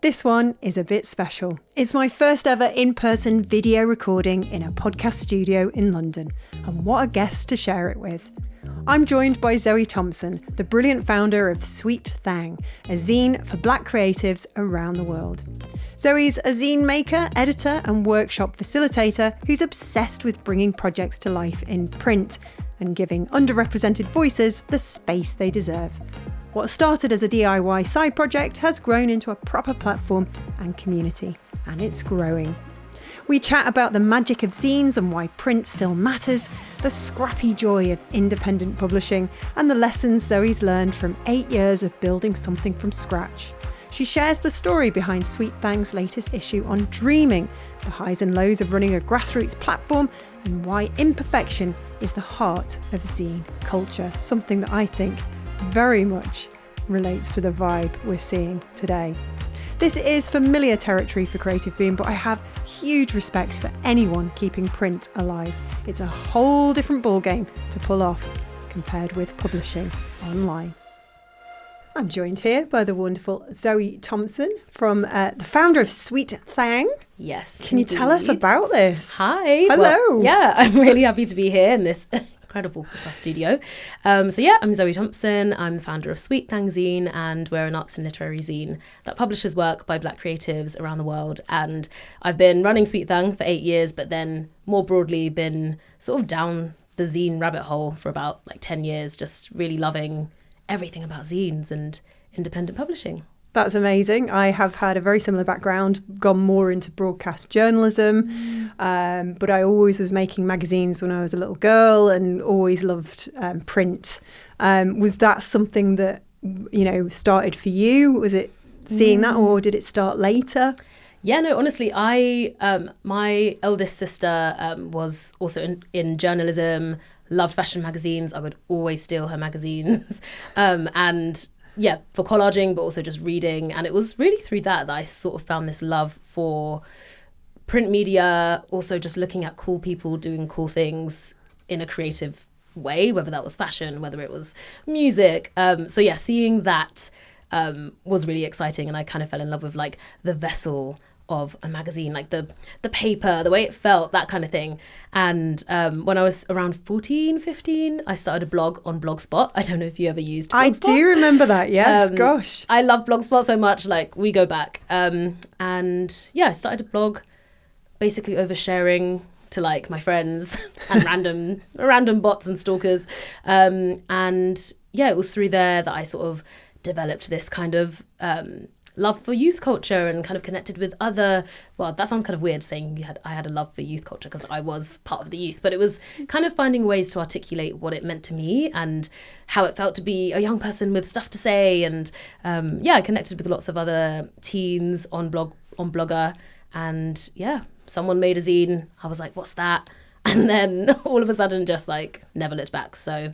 This one is a bit special. It's my first ever in-person video recording in a podcast studio in London, and what a guest to share it with. I'm joined by Zoe Thompson, the brilliant founder of Sweet Thang, a zine for Black creatives around the world. Zoe's a zine maker, editor and workshop facilitator who's obsessed with bringing projects to life in print and giving underrepresented voices the space they deserve. What started as a DIY side project has grown into a proper platform and community, and it's growing. We chat about the magic of zines and why print still matters, the scrappy joy of independent publishing, and the lessons Zoe's learned from 8 years of building something from scratch. She shares the story behind Sweet Thang's latest issue on dreaming, the highs and lows of running a grassroots platform, and why imperfection is the heart of zine culture, something that I think very much relates to the vibe we're seeing today. This is familiar territory for Creative Being, but I have huge respect for anyone keeping print alive. It's a whole different ballgame to pull off compared with publishing online. I'm joined here by the wonderful Zoe Thompson, from the founder of Sweet Thang. Yes. Can you tell us about this? Hi. Hello. Well, yeah, I'm really happy to be here in this incredible podcast studio. I'm Zoe Thompson. I'm the founder of Sweet Thang Zine, and we're an arts and literary zine that publishes work by Black creatives around the world. And I've been running Sweet Thang for 8 years, but then more broadly been sort of down the zine rabbit hole for about 10 years, just really loving everything about zines and independent publishing. That's amazing. I have had a very similar background, gone more into broadcast journalism, but I always was making magazines when I was a little girl and always loved print. Was that something that, started for you? Was it seeing that, or did it start later? Yeah, no, honestly, my eldest sister was also in journalism, loved fashion magazines. I would always steal her magazines. For collaging, but also just reading. And it was really through that I sort of found this love for print media, also just looking at cool people doing cool things in a creative way, whether that was fashion, whether it was music. Seeing that was really exciting. And I kind of fell in love with the vessel of a magazine, the paper, the way it felt, that kind of thing. And when I was around 14, 15, I started a blog on Blogspot. I don't know if you ever used Blogspot. I do remember that, yes, gosh. I love Blogspot so much, we go back. I started a blog basically oversharing to my friends and random bots and stalkers. It was through there that I sort of developed this kind of love for youth culture and kind of connected with other, well, that sounds kind of weird saying I had a love for youth culture because I was part of the youth, but it was kind of finding ways to articulate what it meant to me and how it felt to be a young person with stuff to say. And I connected with lots of other teens on Blogger, and someone made a zine. I was like, what's that? And then all of a sudden just never looked back. So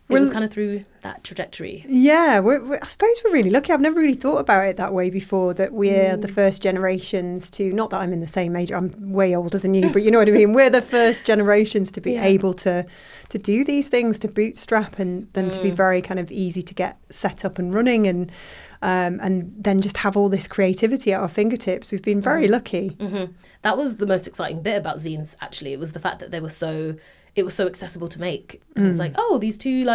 it was kind of through that trajectory. Yeah, I suppose we're really lucky. I've never really thought about it that way before, that we're the first generations to, not that I'm in the same age, I'm way older than you, but you know what I mean? We're the first generations to be able to do these things, to bootstrap, and then to be very kind of easy to get set up and running, and then just have all this creativity at our fingertips. We've been very lucky. Mm-hmm. That was the most exciting bit about zines, actually. It was the fact that it was so accessible to make. And it was these two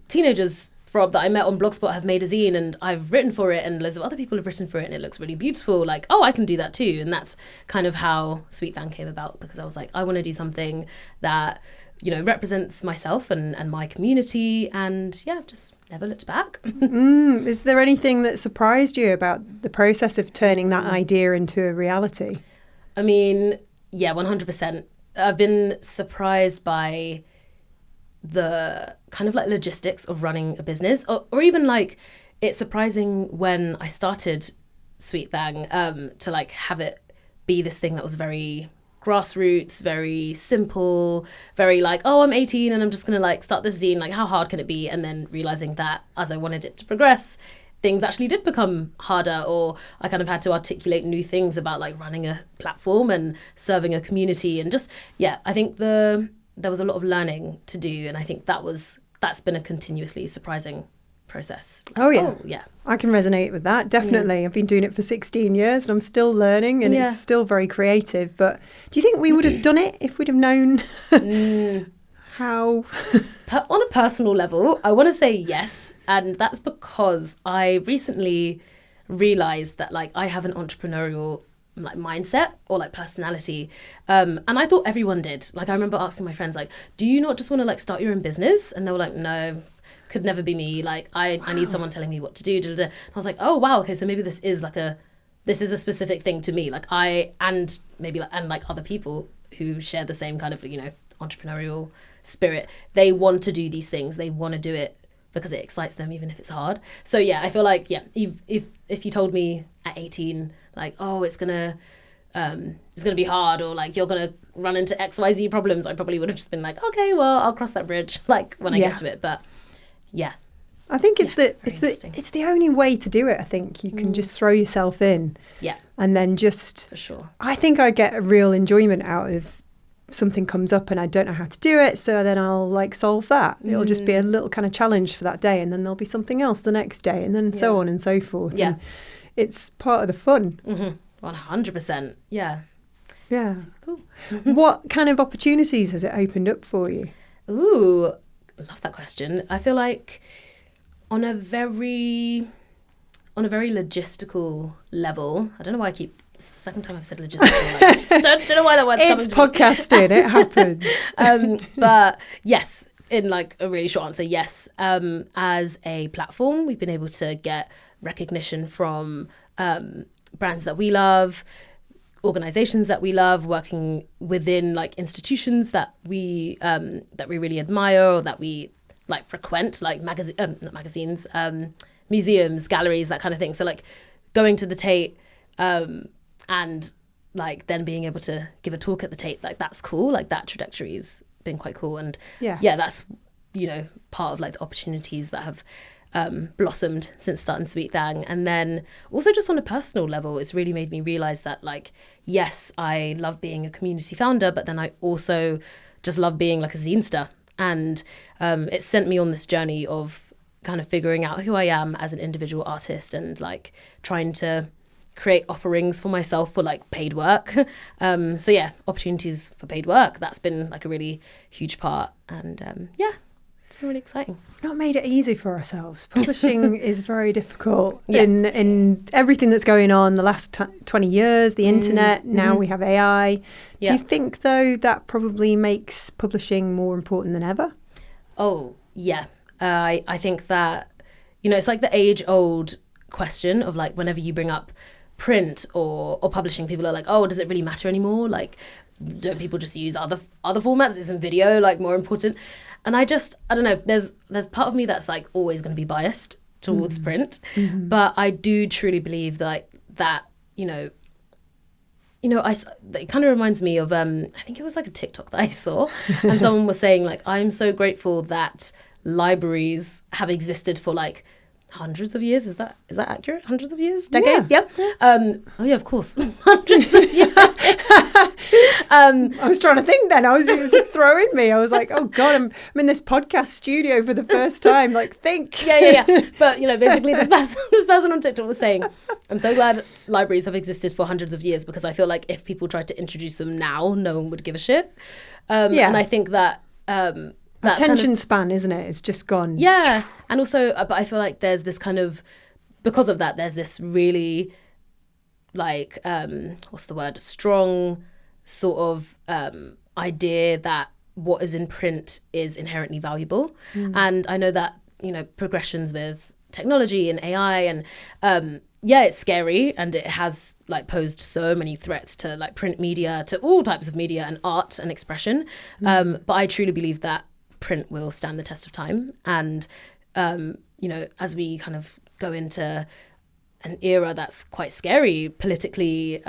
teenagers that I met on Blogspot have made a zine, and I've written for it, and loads of other people have written for it, and it looks really beautiful. I can do that too. And that's kind of how Sweet Thang came about, because I was I want to do something that represents myself and my community, and just never looked back. Is there anything that surprised you about the process of turning that idea into a reality? I mean, 100%. I've been surprised by the kind of logistics of running a business, or even it's surprising when I started Sweet Thang to have it be this thing that was very grassroots, very simple, very I'm 18 and I'm just gonna start this zine, how hard can it be? And then realizing that as I wanted it to progress, things actually did become harder, or I kind of had to articulate new things about running a platform and serving a community, and just I think there was a lot of learning to do, and I think that's been a continuously surprising process. Oh yeah. Yeah. I can resonate with that, definitely. I've been doing it for 16 years and I'm still learning, and it's still very creative. But do you think we would have done it if we'd have known how? On a personal level, I want to say yes. And that's because I recently realized that like I have an entrepreneurial like mindset or like personality, and I thought everyone did. Like I remember asking my friends like, do you not just want to like start your own business? And they were like, no, could never be me. Like I need someone telling me what to do. And I was like, oh wow, okay, so maybe this is a specific thing to me. Like and other people who share the same kind of, you know, entrepreneurial spirit. They want to do these things. They want to do it because it excites them, even if it's hard. So yeah, I feel like, yeah, if you told me at 18, like, oh, it's gonna be hard, or like you're gonna run into XYZ problems, I probably would have just been like, okay, well, I'll cross that bridge like when I get to it. But yeah, I think it's the only way to do it. I think you can just throw yourself in, and then just for sure. I think I get a real enjoyment out of something comes up and I don't know how to do it, so then I'll like solve that. It'll just be a little kind of challenge for that day, and then there'll be something else the next day, and then so on and so forth. Yeah, and it's part of the fun. 100%. Yeah. Cool. What kind of opportunities has it opened up for you? Ooh, I love that question. I feel like on a very logistical level, I don't know why it's the second time I've said logistical. Like, don't know why that word's coming to me. It's podcasting, it happens. But yes, in like a really short answer, yes. As a platform, we've been able to get recognition from brands that we love, organizations that we love, working within like institutions that we really admire or that we like frequent, like not magazines, museums, galleries, that kind of thing. So like going to the Tate, and like then being able to give a talk at the Tate, like that's cool. Like that trajectory's been quite cool. And that's, you know, part of like the opportunities that have blossomed since starting Sweet Thang. And then also just on a personal level, it's really made me realize that like, yes, I love being a community founder, but then I also just love being like a zinester. And it sent me on this journey of kind of figuring out who I am as an individual artist and like trying to create offerings for myself for like paid work. So yeah, opportunities for paid work, that's been like a really huge part. And it's been really exciting. We've not made it easy for ourselves. Publishing is very difficult in everything that's going on the last 20 years, the internet, now we have AI. Do you think though that probably makes publishing more important than ever? Oh yeah, I think that, you know, it's like the age-old question of like whenever you bring up print or publishing, people are like, oh, does it really matter anymore? Like, don't people just use other formats? Isn't video like more important? And I don't know, there's part of me that's like always going to be biased towards print, but I do truly believe that you know, it kind of reminds me of I think it was like a TikTok that I saw, and someone was saying like, I'm so grateful that libraries have existed for like hundreds of years. Is that accurate? Hundreds of years? Decades? Yeah. Oh yeah, of course. Hundreds of years. I was trying to think then. It was throwing me. I was like, oh God, I'm in this podcast studio for the first time. Like, think. Yeah. But, you know, basically this person on TikTok was saying, I'm so glad libraries have existed for hundreds of years, because I feel like if people tried to introduce them now, no one would give a shit. And I think that attention span, isn't it? It's just gone. Yeah. And also, but I feel like there's this kind of, because of that, there's this really like, what's the word? Strong sort of idea that what is in print is inherently valuable. And I know that, you know, progressions with technology and AI and it's scary, and it has like posed so many threats to like print media, to all types of media and art and expression. But I truly believe that print will stand the test of time. And, you know, as we kind of go into an era that's quite scary politically,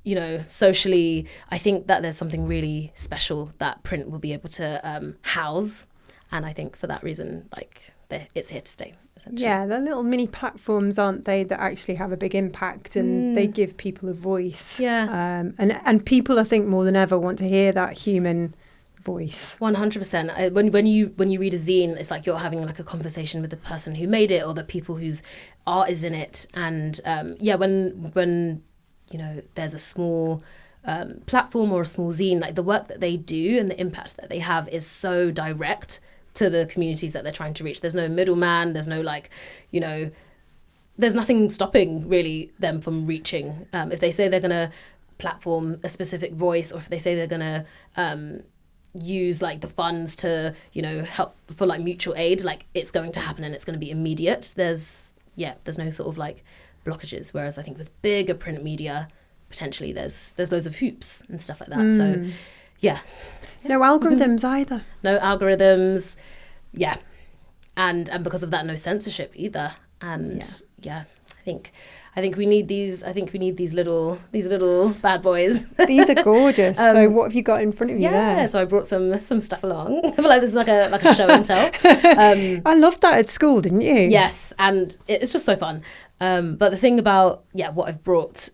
you know, socially, I think that there's something really special that print will be able to house. And I think for that reason, like, it's here to stay, essentially. Yeah, they're little mini platforms, aren't they, that actually have a big impact, and they give people a voice. Yeah. And people, I think, more than ever want to hear that human voice. 100%. When you read a zine, it's like you're having like a conversation with the person who made it or the people whose art is in it. And when you know there's a small platform or a small zine, like the work that they do and the impact that they have is so direct to the communities that they're trying to reach. There's no middleman. There's no like, you know, there's nothing stopping really them from reaching. If they say they're gonna platform a specific voice, or if they say they're gonna use like the funds to, you know, help for like mutual aid, like it's going to happen and it's going to be immediate. There's no sort of like blockages. Whereas I think with bigger print media, potentially there's loads of hoops and stuff like that. So yeah. No algorithms either. No algorithms. Yeah. And because of that, no censorship either. And I think we need these. I think we need these little bad boys. These are gorgeous. So what have you got in front of you there? Yeah, so I brought some stuff along. I feel like this is like a show and tell. I loved that at school, didn't you? Yes, and it's just so fun. But the thing about what I've brought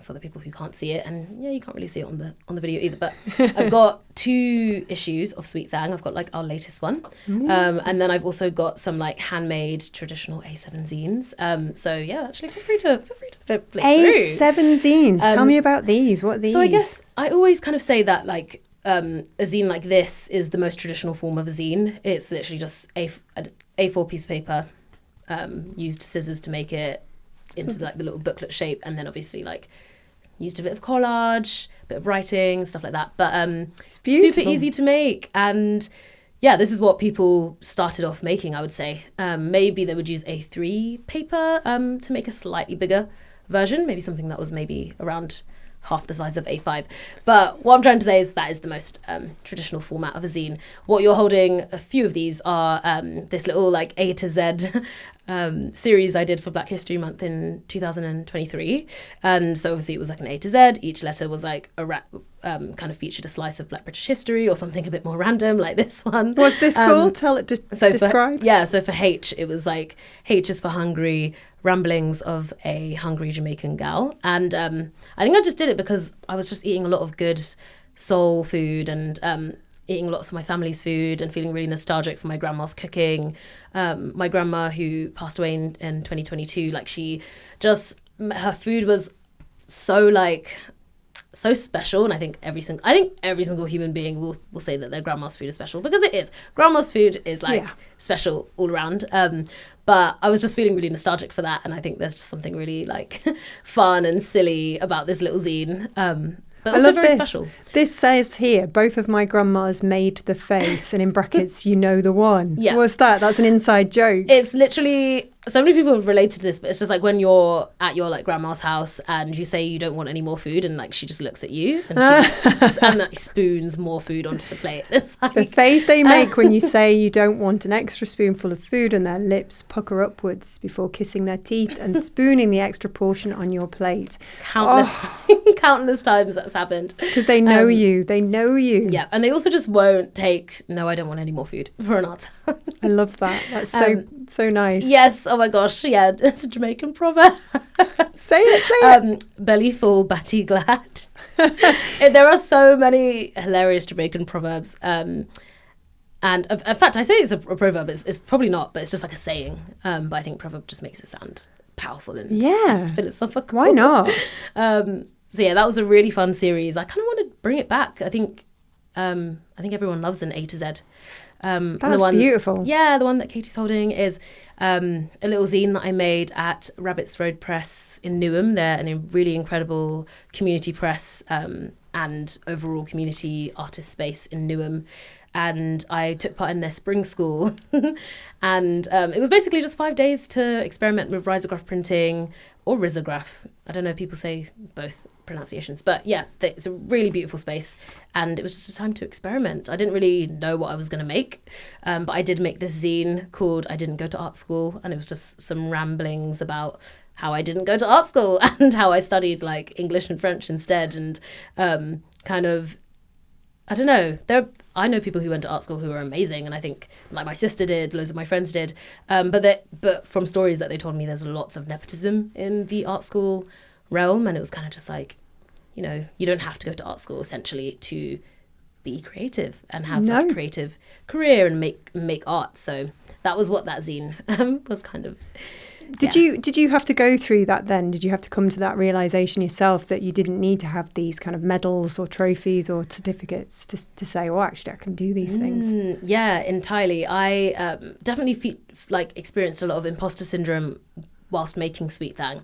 for the people who can't see it, and you can't really see it on the video either, but I've got 2 issues of Sweet Thang. I've got like our latest one, and then I've also got some like handmade traditional A7 zines. So yeah, actually feel free to flip through. A7 zines. Tell me about these. What are these? So I guess I always kind of say that like a zine like this is the most traditional form of a zine. It's literally just A4 piece of paper, used scissors to make it into like the little booklet shape, and then obviously like used a bit of collage, a bit of writing, stuff like that. But it's beautiful. Super easy to make, and yeah, this is what people started off making, I would say. Maybe they would use A3 paper to make a slightly bigger version, maybe something that was maybe around half the size of A5. But what I'm trying to say is that is the most traditional format of a zine. What you're holding, a few of these are this little like A to Z series I did for Black History Month in 2023. And so obviously it was like an A to Z. Each letter was like a kind of featured a slice of Black British history or something a bit more random, like this one. What's this called? Describe. So for H, it was like H is for Hungry, Ramblings of a Hungry Jamaican Gal. And I think I just did it because I was just eating a lot of good soul food and eating lots of my family's food and feeling really nostalgic for my grandma's cooking. My grandma, who passed away in 2022, like her food was so special, and I think every single human being will say that their grandma's food is special, because it is. Grandma's food is special all around. But I was just feeling really nostalgic for that, and I think there's just something really like fun and silly about this little zine. But also very special. This says here, both of my grandmas made the face, and in brackets, you know the one. Yeah. What's that? That's an inside joke. It's literally, so many people have related to this, but it's just like when you're at your like grandma's house and you say you don't want any more food, and like she just looks at you and she and like spoons more food onto the plate. It's like the face they make when you say you don't want an extra spoonful of food, and their lips pucker upwards before kissing their teeth and spooning the extra portion on your plate. Countless times that's happened. Because they know you. They know you. Yeah, and they also just won't take, no, I don't want any more food for an answer. I love that. That's so nice. Yes. Oh my gosh. Yeah, it's a Jamaican proverb. Say it. Belly full, batty glad. There are so many hilarious Jamaican proverbs. And in fact, I say it's a proverb. It's probably not, but it's just like a saying. But I think proverb just makes it sound powerful and philosophical. Why not? So yeah, that was a really fun series. I kind of want to bring it back. I think everyone loves an A to Z. That's beautiful. Yeah, the one that Katie's holding is a little zine that I made at Rabbits Road Press in Newham. They're a really incredible community press and overall community artist space in Newham. And I took part in their spring school. And it was basically just 5 days to experiment with risograph printing or risograph. I don't know if people say both pronunciations, but yeah, it's a really beautiful space. And it was just a time to experiment. I didn't really know what I was going to make, but I did make this zine called I Didn't Go to Art School. And it was just some ramblings about how I didn't go to art school and how I studied like English and French instead. And kind of, I don't know, I know people who went to art school who are amazing, and I think like my sister did, loads of my friends did, but from stories that they told me, there's lots of nepotism in the art school realm, and it was kind of just like, you know, you don't have to go to art school essentially to be creative and have like a creative career and make art. So that was what that zine was kind of. Did you have to go through that then? Did you have to come to that realization yourself that you didn't need to have these kind of medals or trophies or certificates to say, oh, actually, I can do these things? Yeah, entirely. I definitely experienced a lot of imposter syndrome whilst making Sweet Thang.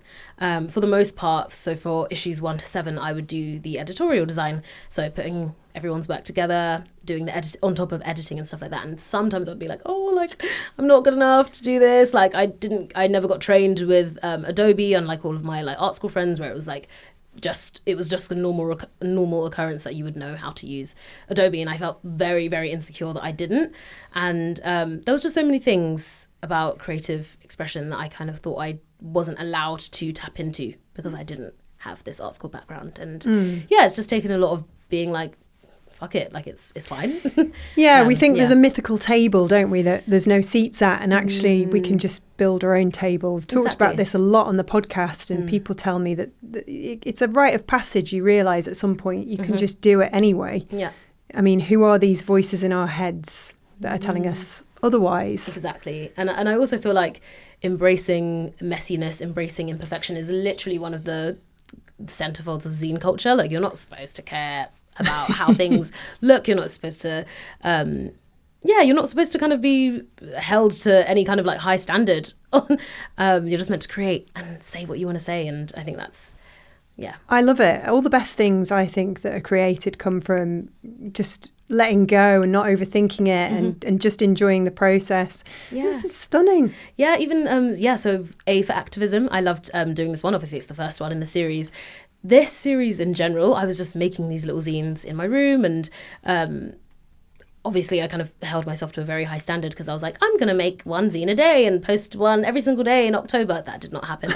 For the most part, so for issues 1 to 7, I would do the editorial design. So putting everyone's work together, doing the edit on top of editing and stuff like that. And sometimes I'd be like, oh, like, I'm not good enough to do this. Like, I never got trained with Adobe, unlike all of my like art school friends, where it was like, it was just a normal occurrence that you would know how to use Adobe. And I felt very, very insecure that I didn't. And there was just so many things about creative expression that I kind of thought I wasn't allowed to tap into because I didn't have this art school background. And yeah, it's just taken a lot of being like, fuck it, like it's fine. Yeah, we think there's a mythical table, don't we, that there's no seats at, and actually we can just build our own table. We've talked about this a lot on the podcast, and people tell me that it's a rite of passage. You realise at some point you can just do it anyway. Yeah. I mean, who are these voices in our heads that are telling us otherwise? Exactly. And I also feel like embracing messiness, embracing imperfection is literally one of the centerfolds of zine culture. Like, you're not supposed to care about how things look. You're not supposed to you're not supposed to kind of be held to any kind of like high standard. You're just meant to create and say what you want to say, and I think that's I love it. All the best things I think that are created come from just letting go and not overthinking it and just enjoying the process. This is stunning. Yeah, even so A for activism. I loved doing this one. Obviously it's the first one in the series. This series in general, I was just making these little zines in my room, and obviously I kind of held myself to a very high standard because I was like, I'm going to make one zine a day and post one every single day in October. That did not happen.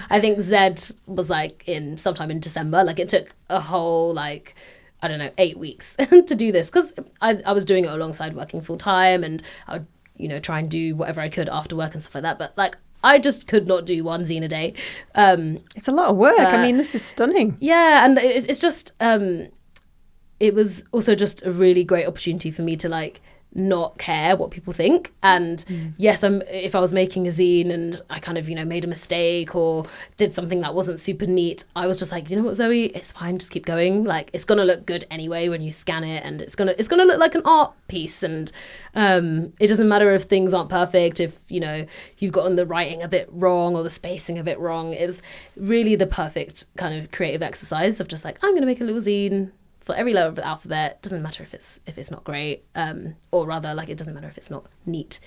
I think Zed was like sometime in December. Like, it took a whole 8 weeks to do this because I was doing it alongside working full time, and I would try and do whatever I could after work and stuff like that. But like, I just could not do one zine a day. It's a lot of work. I mean, this is stunning. Yeah, and it's just, it was also just a really great opportunity for me to like not care what people think. And yes, if I was making a zine and I kind of, made a mistake or did something that wasn't super neat, I was just like, you know what, Zoe, it's fine, just keep going. Like, it's going to look good anyway when you scan it, and it's going to look like an art piece. And it doesn't matter if things aren't perfect, if, you've gotten the writing a bit wrong or the spacing a bit wrong. It was really the perfect kind of creative exercise of just like, I'm going to make a little zine for every letter of the alphabet. Doesn't matter if it's not great, or rather, like, it doesn't matter if it's not neat.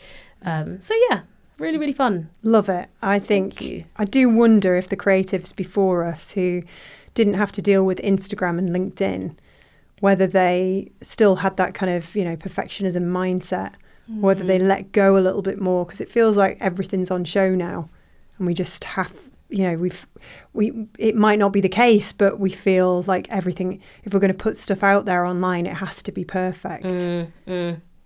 So yeah, really, really fun. Love it. I think I do wonder if the creatives before us who didn't have to deal with Instagram and LinkedIn, whether they still had that kind of perfectionism mindset, whether they let go a little bit more, because it feels like everything's on show now, and we just have. It might not be the case, but we feel like everything, if we're going to put stuff out there online, it has to be perfect.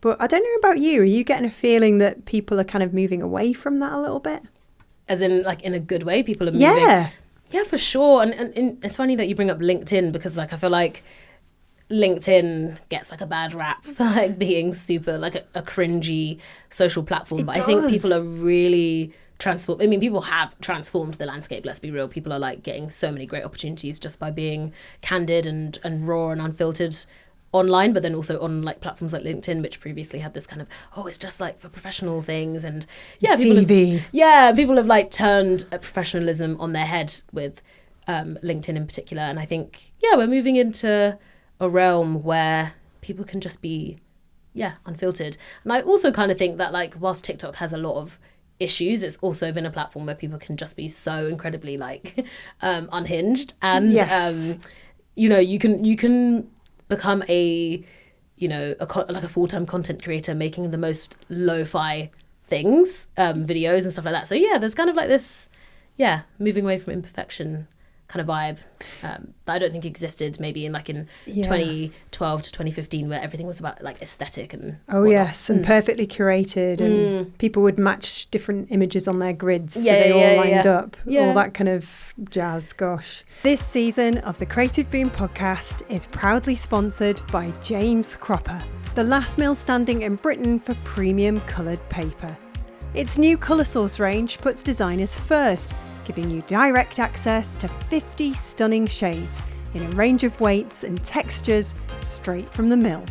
But I don't know about you. Are you getting a feeling that people are kind of moving away from that a little bit? As in, like, in a good way, people are moving? Yeah, for sure. And it's funny that you bring up LinkedIn, because like, I feel like LinkedIn gets like a bad rap for like being super like a cringy social platform. But I think people are really transformed. I mean, people have transformed the landscape, let's be real. People are like getting so many great opportunities just by being candid and raw and unfiltered online, but then also on like platforms like LinkedIn, which previously had this kind of, it's just like for professional things. And people have like turned professionalism on their head with LinkedIn in particular. And I think we're moving into a realm where people can just be unfiltered. And I also kind of think that, like, whilst TikTok has a lot of issues, it's also been a platform where people can just be so incredibly like unhinged, and you can become a full-time content creator making the most lo-fi things, videos and stuff like that. So there's kind of like this moving away from imperfection kind of vibe that I don't think existed maybe in 2012 to 2015, where everything was about like aesthetic and yes, and perfectly curated, and people would match different images on their grids so they all lined up, all that kind of jazz. Gosh. This season of the Creative Boom podcast is proudly sponsored by James Cropper, the last mill standing in Britain for premium coloured paper. Its new colour source range puts designers first, giving you direct access to 50 stunning shades in a range of weights and textures straight from the mill.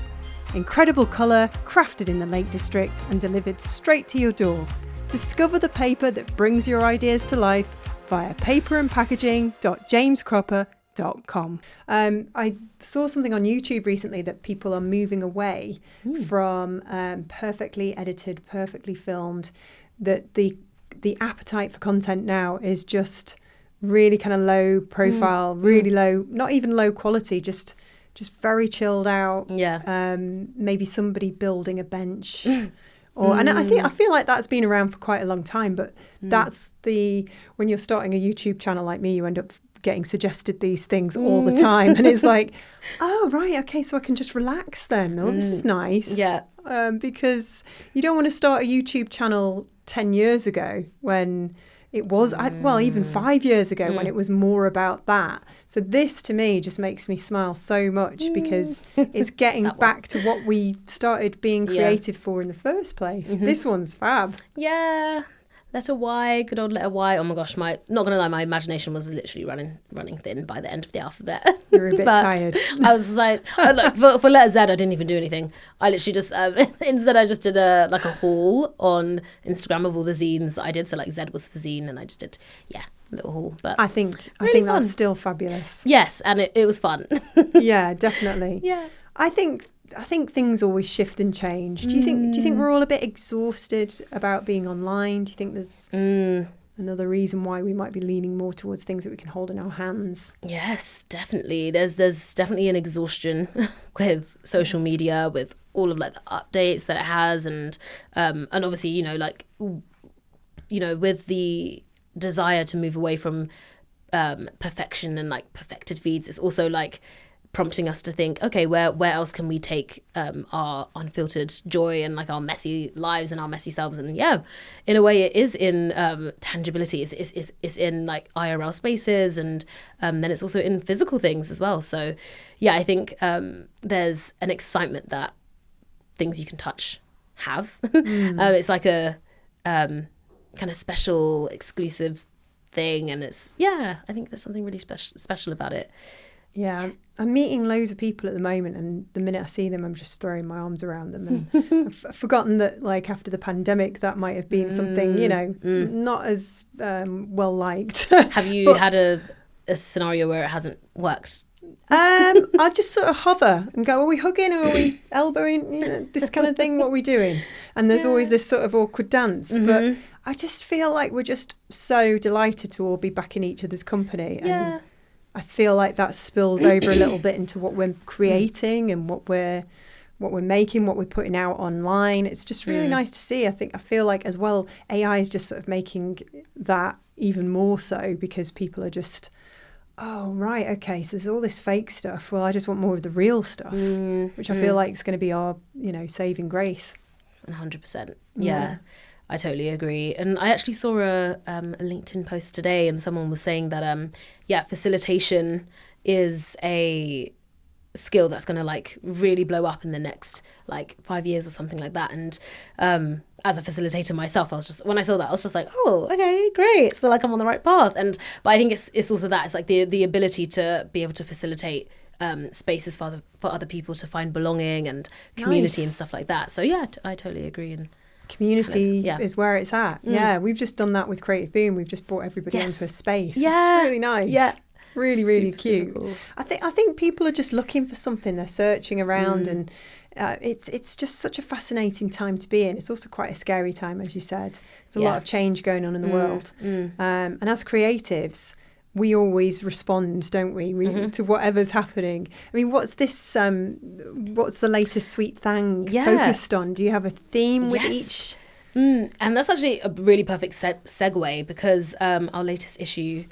Incredible colour, crafted in the Lake District and delivered straight to your door. Discover the paper that brings your ideas to life via paperandpackaging.jamescropper.com. I saw something on YouTube recently that people are moving away from perfectly edited, perfectly filmed, that the appetite for content now is just really kind of low profile, really low, not even low quality, just very chilled out. Maybe somebody building a bench. And I feel like that's been around for quite a long time, but that's when you're starting a YouTube channel like me, you end up getting suggested these things all the time, and it's like, oh right, okay, so I can just relax then. Oh, this is nice. Because you don't want to start a YouTube channel 10 years ago when it was even 5 years ago when it was more about that. So this to me just makes me smile so much because it's getting back to what we started being creative for in the first place. This one's fab. Letter Y, good old letter Y. Oh my gosh, not gonna lie, my imagination was literally running thin by the end of the alphabet. You're a bit tired. I was like, look, for letter Z, I didn't even do anything. I literally just instead I just did a haul on Instagram of all the zines I did. So like Z was for zine, and I just did a little haul. But I think that's still fabulous. Yes, and it was fun. Yeah, definitely. Yeah, I think things always shift and change. Do you think we're all a bit exhausted about being online? Do you think there's another reason why we might be leaning more towards things that we can hold in our hands? Yes, definitely. There's definitely an exhaustion with social media, with all of like the updates that it has, and obviously with the desire to move away from perfection and like perfected feeds, it's also like prompting us to think, okay, where else can we take our unfiltered joy and like our messy lives and our messy selves? And in a way it is in tangibility. It's in like IRL spaces, and then it's also in physical things as well. So I think there's an excitement that things you can touch have. It's like a kind of special exclusive thing, and it's I think there's something really special about it. Yeah, I'm meeting loads of people at the moment, and the minute I see them, I'm just throwing my arms around them. And I've forgotten that, like, after the pandemic, that might have been something, not as well liked. Have you had a scenario where it hasn't worked? I just sort of hover and go, are we hugging or are we elbowing? This kind of thing, what are we doing? And there's always this sort of awkward dance. But I just feel like we're just so delighted to all be back in each other's company. And I feel like that spills over a little bit into what we're creating and what we're making, what we're putting out online. It's just really nice to see. I feel like as well, AI is just sort of making that even more so, because people are just, oh, right, okay, so there's all this fake stuff. Well, I just want more of the real stuff, which I feel like is going to be our, saving grace. 100%. Yeah. I totally agree. And I actually saw a LinkedIn post today, and someone was saying that, facilitation is a skill that's going to like really blow up in the next like 5 years or something like that. And as a facilitator myself, when I saw that, I was just like, oh, okay, great. So like I'm on the right path. But I think it's also that it's like the ability to be able to facilitate spaces for other people to find belonging and community and stuff like that. So I totally agree. And community is where it's at. We've just done that with Creative Boom. We've just brought everybody into a space. It's really nice. Really cute. Cool. I think people are just looking for something. They're searching around, and it's just such a fascinating time to be in. It's also quite a scary time, as you said. There's a lot of change going on in the world, and as creatives, we always respond, don't we, to whatever's happening. I mean, what's the latest Sweet Thang focused on? Do you have a theme with each? And that's actually a really perfect segue, because our latest issue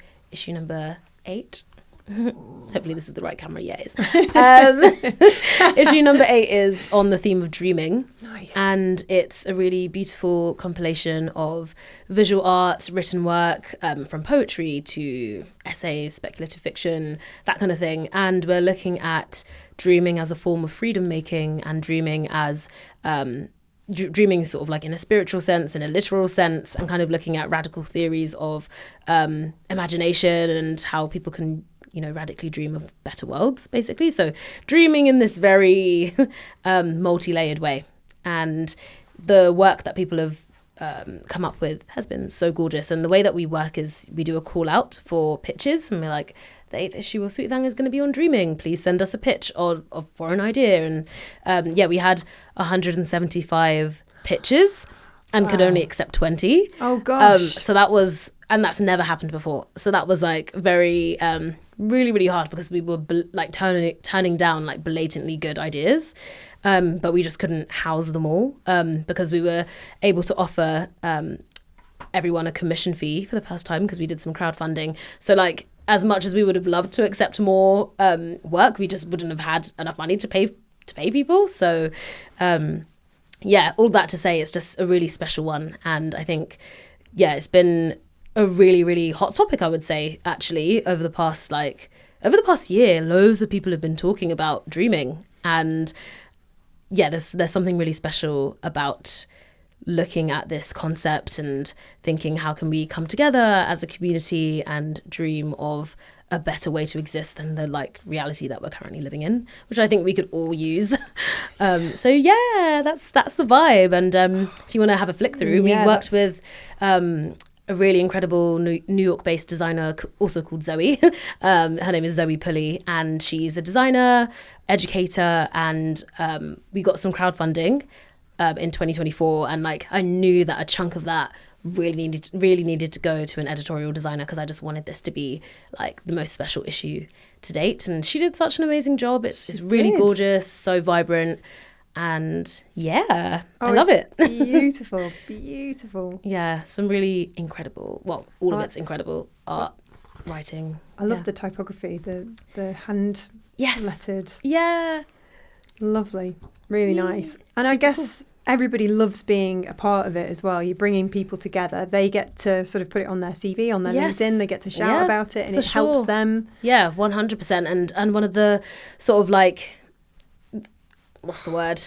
number 8. Hopefully this is the right camera. Yeah, it is. Issue number 8 is on the theme of dreaming. Nice. And it's a really beautiful compilation of visual art, written work, from poetry to essays, speculative fiction, that kind of thing. And we're looking at dreaming as a form of freedom making, and dreaming as dreaming sort of like in a spiritual sense, in a literal sense, and kind of looking at radical theories of imagination and how people can, you know, radically dream of better worlds, basically. So dreaming in this very multi-layered way. And the work that people have come up with has been so gorgeous. And the way that we work is we do a call out for pitches, and we're like, the 8th issue of Sweet Thang is going to be on dreaming. Please send us a pitch for an idea. And we had 175 pitches and could only accept 20. Oh gosh. So that was, and that's never happened before. So that was like very, really, really hard, because we were turning down like blatantly good ideas. But we just couldn't house them all, because we were able to offer everyone a commission fee for the first time, because we did some crowdfunding. So like, as much as we would have loved to accept more work, we just wouldn't have had enough money to pay people. So all that to say, it's just a really special one. And I think, it's been a really, really hot topic, I would say, actually, over the past year. Loads of people have been talking about dreaming. And there's something really special about looking at this concept and thinking, how can we come together as a community and dream of a better way to exist than the like reality that we're currently living in, which I think we could all use. That's the vibe. And if you want to have a flick through, we worked with a really incredible New York-based designer, also called Zoe. Her name is Zoe Pulley, and she's a designer, educator, and we got some crowdfunding in 2024. And like, I knew that a chunk of that really needed to go to an editorial designer, because I just wanted this to be like the most special issue to date. And she did such an amazing job. It's really gorgeous, so vibrant. And I love it. Beautiful. Yeah, some really incredible, all of it's incredible art, writing. I love the typography, the hand lettered. Yeah. Lovely. Really nice. And I guess everybody loves being a part of it as well. You're bringing people together. They get to sort of put it on their CV, on their LinkedIn. They get to shout about it, and it helps them. Yeah, 100%. And one of the sort of like, what's the word?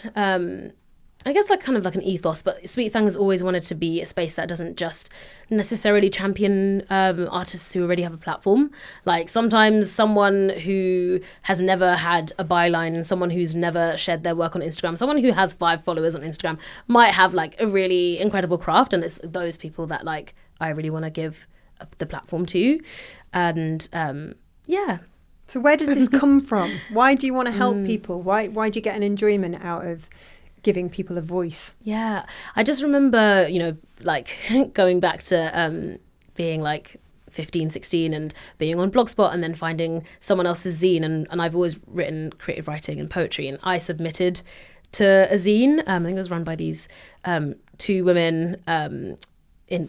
I guess like kind of like an ethos, but Sweet Thang has always wanted to be a space that doesn't just necessarily champion artists who already have a platform. Like sometimes someone who has never had a byline and someone who's never shared their work on Instagram, someone who has 5 followers on Instagram might have like a really incredible craft, and it's those people that like I really want to give the platform to. And So where does this come from? Why do you want to help people? Why do you get an enjoyment out of giving people a voice? Yeah, I just remember, like going back to being like 15, 16 and being on Blogspot, and then finding someone else's zine. And I've always written creative writing and poetry, and I submitted to a zine. I think it was run by these 2 women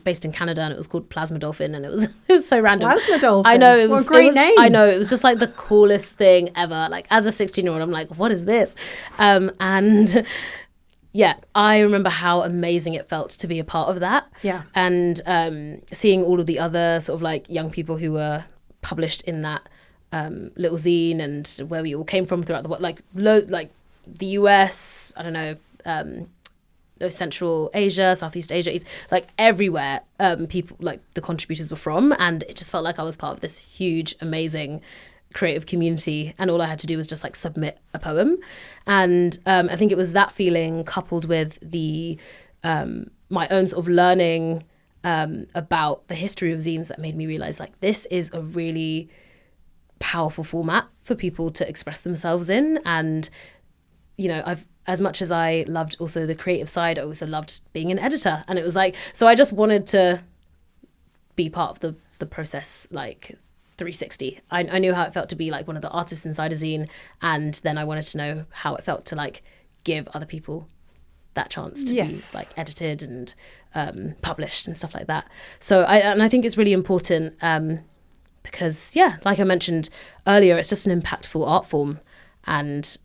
based in Canada, and it was called Plasma Dolphin, and it was so random. Plasma Dolphin. I know, it was what a great name. I know, it was just like the coolest thing ever. Like as a 16-year-old, I'm like, what is this? And I remember how amazing it felt to be a part of that. Yeah. And seeing all of the other sort of like young people who were published in that little zine, and where we all came from throughout the world, like the US, I don't know, Central Asia, Southeast Asia, like everywhere, people like the contributors were from, and it just felt like I was part of this huge, amazing creative community, and all I had to do was just like submit a poem. And I think it was that feeling coupled with the my own sort of learning about the history of zines that made me realize like this is a really powerful format for people to express themselves in. And I've, as much as I loved also the creative side, I also loved being an editor. And it was like, so I just wanted to be part of the process, like 360. I knew how it felt to be like one of the artists inside a zine, and then I wanted to know how it felt to like give other people that chance to be like edited and published and stuff like that. So I think it's really important because, yeah, like I mentioned earlier, it's just an impactful art form. And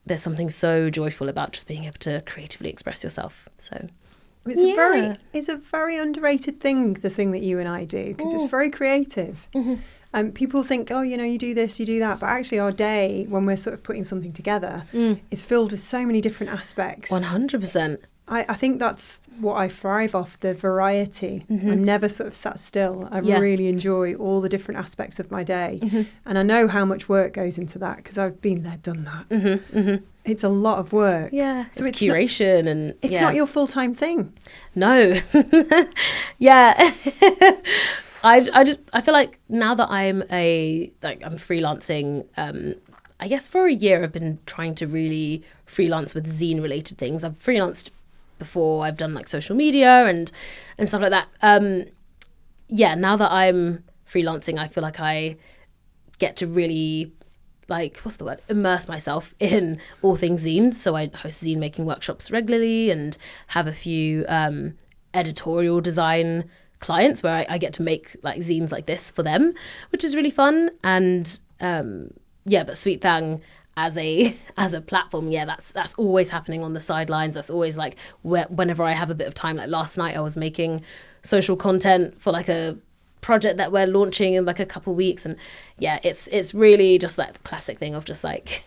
there's something so joyful about just being able to creatively express yourself. So it's a very underrated thing, the thing that you and I do, because it's very creative. People think, oh, you do this, you do that. But actually our day, when we're sort of putting something together, is filled with so many different aspects. 100%. I think that's what I thrive off, the variety. I'm never sort of sat still. I really enjoy all the different aspects of my day. And I know how much work goes into that because I've been there, done that. It's a lot of work. Yeah, so it's curation it's not your full-time thing. No. Yeah. I feel like now that I'm freelancing, I guess for a year I've been trying to really freelance with zine related things. I've freelanced before, I've done like social media and stuff like that. Now that I'm freelancing, I feel like I get to really immerse myself in all things zines. So I host zine making workshops regularly and have a few editorial design clients where I get to make like zines like this for them, which is really fun. And but Sweet Thang as a platform, that's always happening on the sidelines. That's always like whenever I have a bit of time. Like last night I was making social content for like a project that we're launching in like a couple of weeks, and it's really just like the classic thing of just like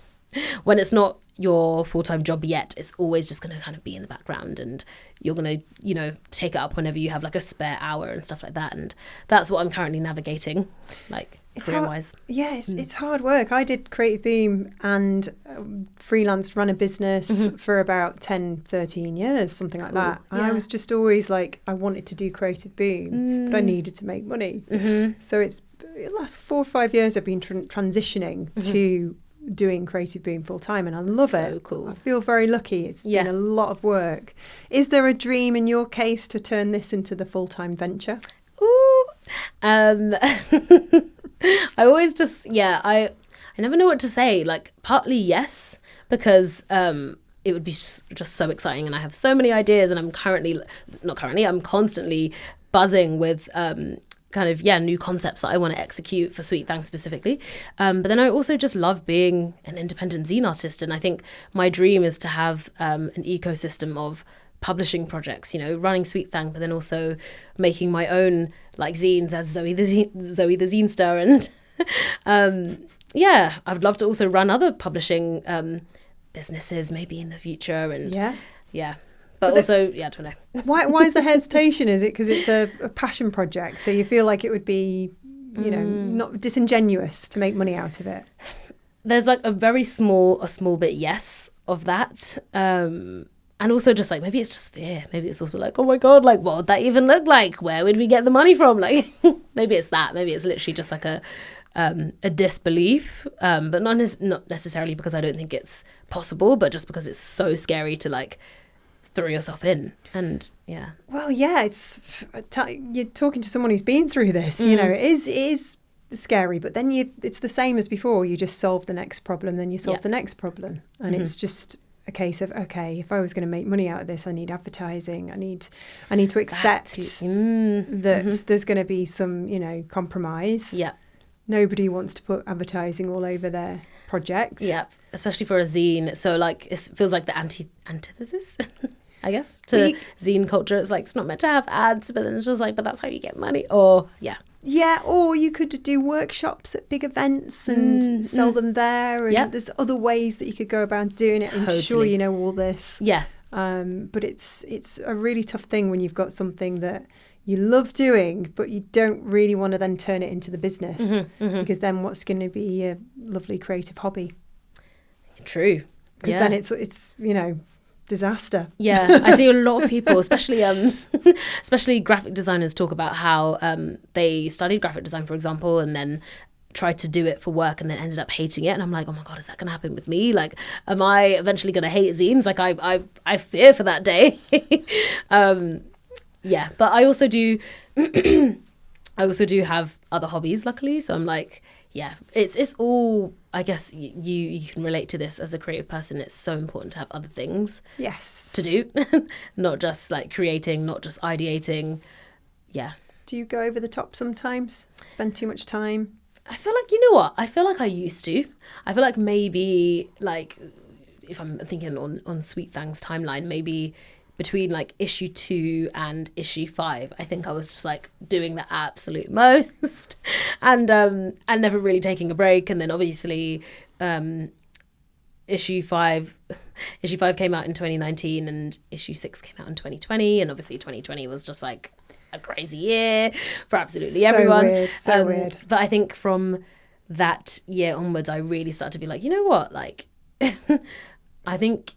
when it's not your full-time job yet, it's always just going to kind of be in the background, and you're going to take it up whenever you have like a spare hour and stuff like that. And that's what I'm currently navigating, like career-wise. It's hard work. I did Creative Boom and freelanced, ran a business for about 10-13 years, something like that. And I was just always like, I wanted to do Creative Boom, but I needed to make money. So the last 4 or 5 years I've been transitioning to doing Creative Boom full time, and I love it. So cool. I feel very lucky. It's been a lot of work. Is there a dream in your case to turn this into the full-time venture? Ooh. I always just I never know what to say. Like partly yes, because it would be just so exciting, and I have so many ideas, and I'm constantly buzzing with new concepts that I want to execute for Sweet Thang specifically. But then I also just love being an independent zine artist, and I think my dream is to have an ecosystem of publishing projects, running Sweet Thang, but then also making my own like zines as Zoe the Zinester, and I would love to also run other publishing businesses maybe in the future, and but also, I don't know. Why is the hesitation? Is it because it's a passion project? So you feel like it would be, not disingenuous to make money out of it? There's like a small bit yes of that. And also just like, maybe it's just fear. Maybe it's also like, oh my God, like what would that even look like? Where would we get the money from? Like maybe it's that. Maybe it's literally just like a disbelief, but not necessarily because I don't think it's possible, but just because it's so scary to like throw yourself in. And it's you're talking to someone who's been through this. It is scary, but then it's the same as before. You just solve the next problem, then you solve the next problem, and it's just a case of, okay, if I was going to make money out of this, I need advertising. I need to accept that there's going to be some compromise. Nobody wants to put advertising all over their projects, especially for a zine. So like it feels like the antithesis I guess, to zine culture. It's like, it's not meant to have ads, but then it's just like, but that's how you get money. Or, Yeah, or you could do workshops at big events and sell them there. And there's other ways that you could go about doing it. Totally. I'm sure you know all this. Yeah. But it's a really tough thing when you've got something that you love doing, but you don't really want to then turn it into the business. Because then what's going to be a lovely creative hobby? True. Because then it's disaster. Yeah, I see a lot of people, especially graphic designers, talk about how they studied graphic design, for example, and then tried to do it for work and then ended up hating it. And I'm like, oh my God, is that going to happen with me? Like, am I eventually going to hate zines? Like, I fear for that day. But I also do have other hobbies, luckily. So I'm like, it's all, I guess you can relate to this as a creative person. It's so important to have other things to do, not just like creating, not just ideating. Do you go over the top sometimes? Spend too much time? I feel like, you know what? I feel like I used to. I feel like maybe, like, if I'm thinking on Sweet Thang's timeline, maybe between like issue 2 and issue 5, I think I was just like doing the absolute most and never really taking a break. And then obviously issue 5 came out in 2019 and issue 6 came out in 2020, and obviously 2020 was just like a crazy year for absolutely everyone. So weird. But I think from that year onwards, I really started to be like, you know what, like I think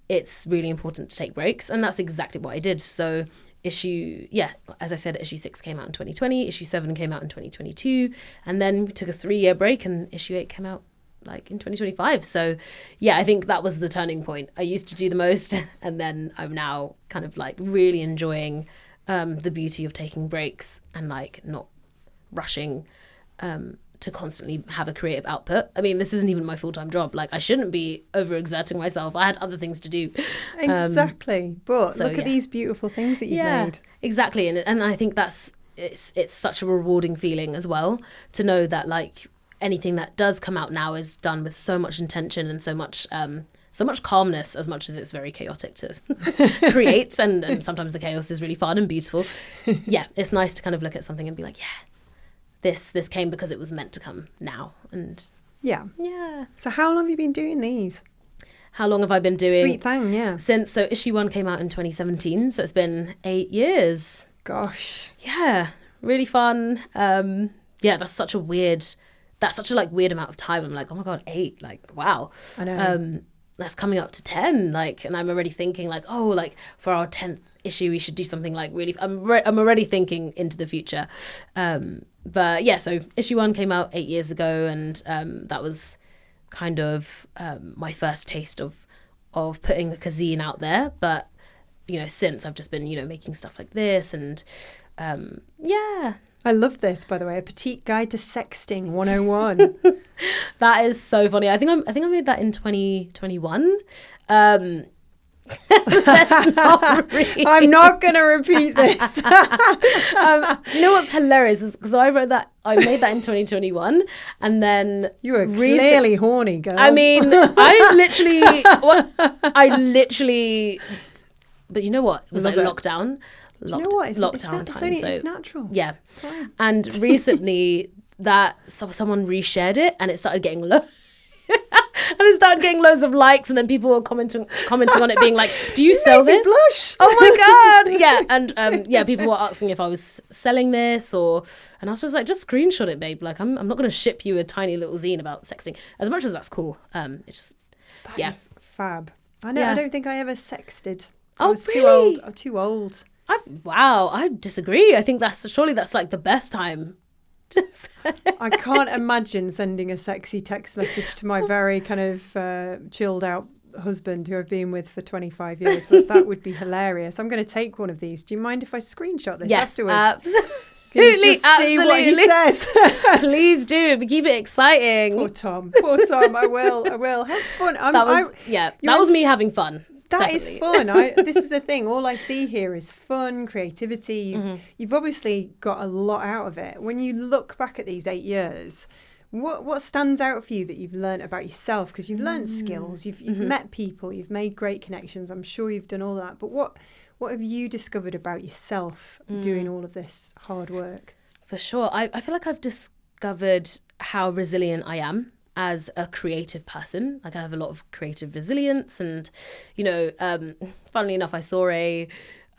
it's really important to take breaks, and that's exactly what I did. So as I said, issue 6 came out in 2020, issue 7 came out in 2022, and then we took a 3-year break, and issue 8 came out like in 2025. So yeah, I think that was the turning point. I used to do the most, and then I'm now kind of like really enjoying the beauty of taking breaks and like not rushing to constantly have a creative output. I mean, this isn't even my full-time job. Like, I shouldn't be overexerting myself. I had other things to do. Exactly. But so, look at these beautiful things that you've made. Exactly. And I think it's such a rewarding feeling as well to know that like anything that does come out now is done with so much intention and so much calmness, as much as it's very chaotic to create. And sometimes the chaos is really fun and beautiful. Yeah, it's nice to kind of look at something and be like, yeah, this came because it was meant to come now. And yeah. So how long have you been doing these? How long have I been doing Sweet Thang? Yeah, so issue 1 came out in 2017, so it's been 8 years. Gosh. Yeah, really fun. That's such a weird amount of time. I'm like, oh my god, 8, like wow. I know. That's coming up to 10, like, and I'm already thinking like, oh, like for our 10th issue we should do something like really I'm already thinking into the future. But yeah, so issue 1 came out 8 years ago, and that was kind of my first taste of putting a zine out there. But you know, since I've just been, you know, making stuff like this, and I love this, by the way, a petite guide to sexting 101. That is so funny. I think I made that in 2021. Let's not I'm not going to repeat this. Do you know what's hilarious is because I made that in 2021, and then you were clearly horny, girl. I mean, but you know what? It was like lockdown. Do you know what? Lockdown time. It's natural. Yeah, it's fine. And recently, someone reshared it, and it started getting low. And it started getting loads of likes, and then people were commenting on it, being like, "Do you sell this?" Blush. Oh my god! Yeah, and people were asking if I was selling this, and I was just like, "Just screenshot it, babe. Like, I'm not going to ship you a tiny little zine about sexting. As much as that's cool, it just is fab. I know. Yeah. I don't think I ever sexted. I was really? too old. I'm too old. I disagree. I think that's like the best time. I can't imagine sending a sexy text message to my very kind of chilled out husband who I've been with for 25 years, but that would be hilarious. I'm going to take one of these. Do you mind if I screenshot this afterwards? Absolutely. See what he says. Please do, but keep it exciting. Poor Tom. I will. Have fun. That was me having fun. That is fun. This is the thing. All I see here is fun, creativity. You've obviously got a lot out of it. When you look back at these 8 years, what stands out for you that you've learned about yourself? Because you've learned skills, you've met people, you've made great connections. I'm sure you've done all that. But what have you discovered about yourself doing all of this hard work? For sure. I feel like I've discovered how resilient I am as a creative person. Like, I have a lot of creative resilience, and you know, funnily enough, I saw I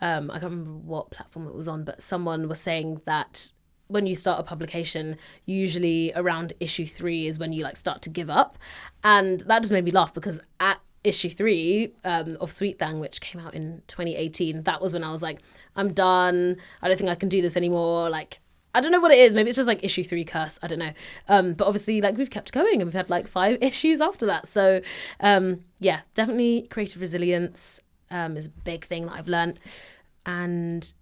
can't remember what platform it was on, but someone was saying that when you start a publication, usually around issue 3 is when you like start to give up, and that just made me laugh, because at issue 3 of Sweet Thang, which came out in 2018, that was when I was like, I'm done, I don't think I can do this anymore. Like, I don't know what it is. Maybe it's just like issue 3 curse. I don't know. But obviously, like, we've kept going, and we've had like 5 issues after that. So definitely creative resilience is a big thing that I've learned. And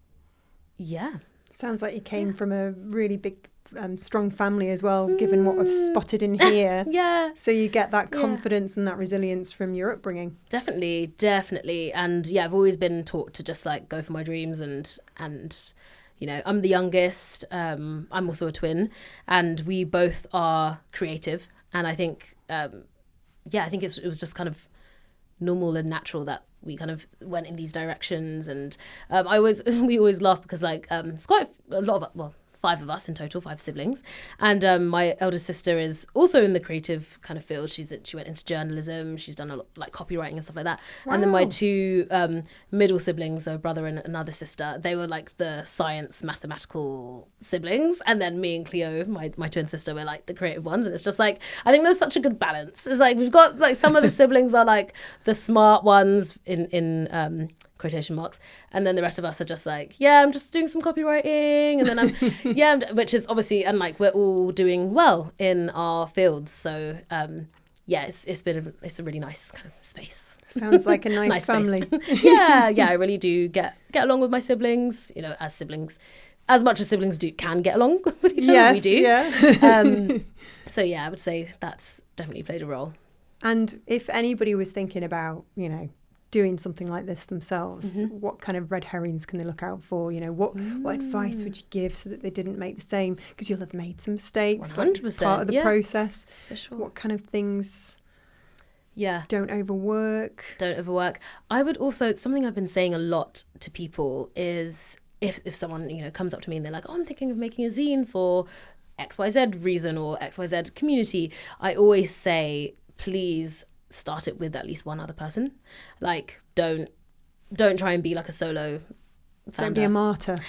yeah. Sounds like you came from a really big, strong family as well, given what I've spotted in here. Yeah. So you get that confidence and that resilience from your upbringing. Definitely. And yeah, I've always been taught to just like go for my dreams and I'm the youngest. I'm also a twin, and we both are creative. And I think, I think it was just kind of normal and natural that we kind of went in these directions. And we always laugh because it's quite a lot of, 5 of us in total, 5 siblings. And my eldest sister is also in the creative kind of field. She went into journalism. She's done a lot like copywriting and stuff like that. Wow. And then my 2 middle siblings, so a brother and another sister, they were like the science, mathematical siblings. And then me and Cleo, my twin sister, were like the creative ones. And it's just like, I think there's such a good balance. It's like we've got like some of the siblings are like the smart ones in quotation marks, and then the rest of us are just like, I'm just doing some copywriting, and then which is obviously, and like we're all doing well in our fields, so it's a really nice kind of space. Sounds like a nice family. I really do get along with my siblings, as siblings, as much as siblings can get along with each other. We do. So I would say that's definitely played a role. And if anybody was thinking about doing something like this themselves, what kind of red herrings can they look out for? What advice would you give so that they didn't make the same? Because you'll have made some mistakes. 100%, like, part of the process. For sure. What kind of things? Don't overwork. I would also, something I've been saying a lot to people is if someone comes up to me and they're like, I'm thinking of making a zine for XYZ reason or XYZ community, I always say, please start it with at least one other person. Like, don't try and be like a solo founder. Don't be a martyr.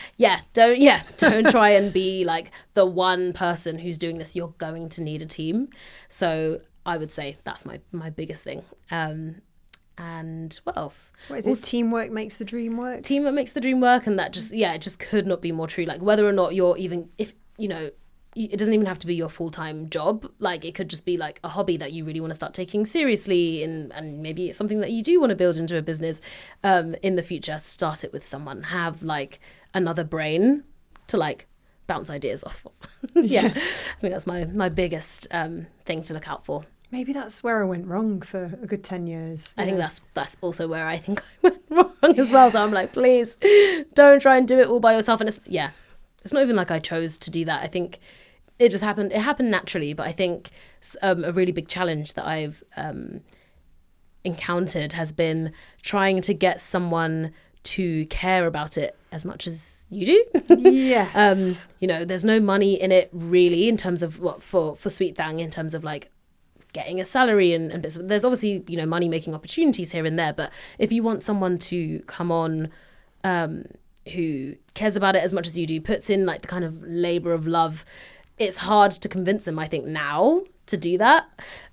Don't try and be like the one person who's doing this. You're going to need a team. So I would say that's my biggest thing. And what else? What is it? Teamwork makes the dream work. Teamwork makes the dream work, and that it just could not be more true. Like, whether or not you're even, if it doesn't even have to be your full-time job. Like, it could just be like a hobby that you really want to start taking seriously, and maybe it's something that you do want to build into a business in the future. Start it with someone. Have like another brain to like bounce ideas off of. I think that's my biggest thing to look out for. Maybe that's where I went wrong for a good 10 years. I think that's also where I think I went wrong as well. So I'm like, please don't try and do it all by yourself. And it's not even like I chose to do that. I think it just happened. It happened naturally. But I think a really big challenge that I've encountered has been trying to get someone to care about it as much as you do. Yes. There's no money in it really in terms of what for Sweet Thang, in terms of like getting a salary and there's obviously money making opportunities here and there, but if you want someone to come on who cares about it as much as you do, puts in like the kind of labor of love, it's hard to convince them, I think, now to do that.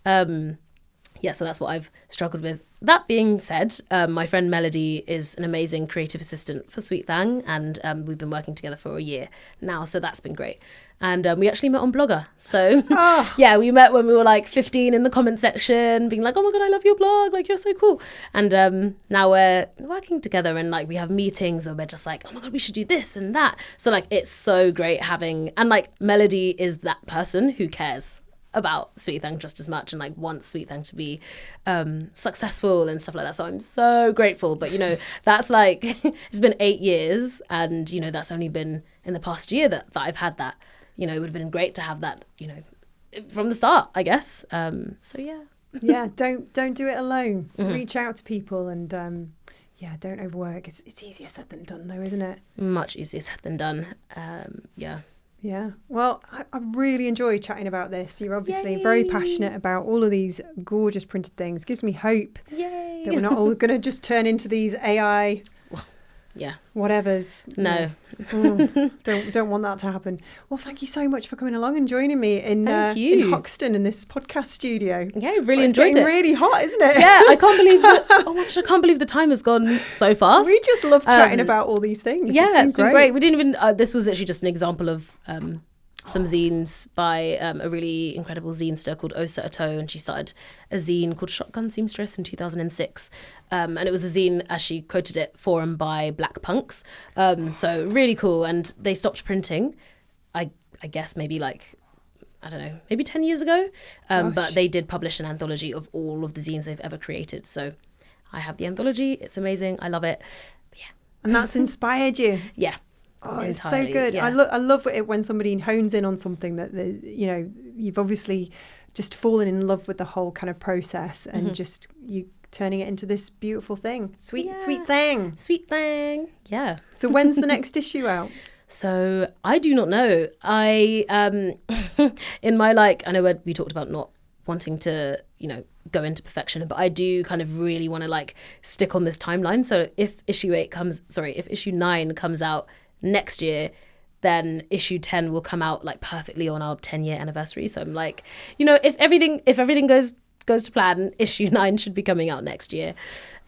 So that's what I've struggled with. That being said, my friend Melody is an amazing creative assistant for Sweet Thang, and we've been working together for a year now, so that's been great. And we actually met on Blogger. So we met when we were like 15 in the comment section, being like, oh my God, I love your blog, like you're so cool. And now we're working together, and like we have meetings where we're just like, oh my God, we should do this and that. So like it's so great having, and like Melody is that person who cares about Sweet Thang just as much and like wants Sweet Thang to be successful and stuff like that. So I'm so grateful. But that's like it's been 8 years, and that's only been in the past year that I've had that. It would have been great to have that from the start, I guess. Don't do it alone. Reach out to people, and don't overwork. It's easier said than done though, isn't it? Much easier said than done. Yeah. Well, I really enjoyed chatting about this. You're obviously very passionate about all of these gorgeous printed things. It gives me hope that we're not all going to just turn into these AI whatevers. No. Don't want that to happen. Well, thank you so much for coming along and joining me in Hoxton in this podcast studio. Yeah, I really enjoyed it. It's really hot, isn't it? Yeah, I can't believe I can't believe the time has gone so fast. We just love chatting about all these things. Yeah, it's been great. We didn't even this was actually just an example of some zines by a really incredible zinester called Osa Ato, and she started a zine called Shotgun Seamstress in 2006, and it was a zine, as she quoted it, formed by black punks, so really cool. And they stopped printing, I guess maybe like, I don't know, maybe 10 years ago, but they did publish an anthology of all of the zines they've ever created. So I have the anthology. It's amazing. I love it. But and that's inspired you. Yeah. Oh, it's entirely. so good. Yeah. I love it when somebody hones in on something that you've obviously just fallen in love with the whole kind of process, and just you turning it into this beautiful thing. Sweet Thang. Sweet Thang. Yeah. So when's the next issue out? So I do not know. I in my I know we talked about not wanting to go into perfection, but I do kind of really want to stick on this timeline. So if issue 9 comes out next year, then issue 10 will come out perfectly on our 10-year anniversary. So I'm if everything goes to plan, issue 9 should be coming out next year.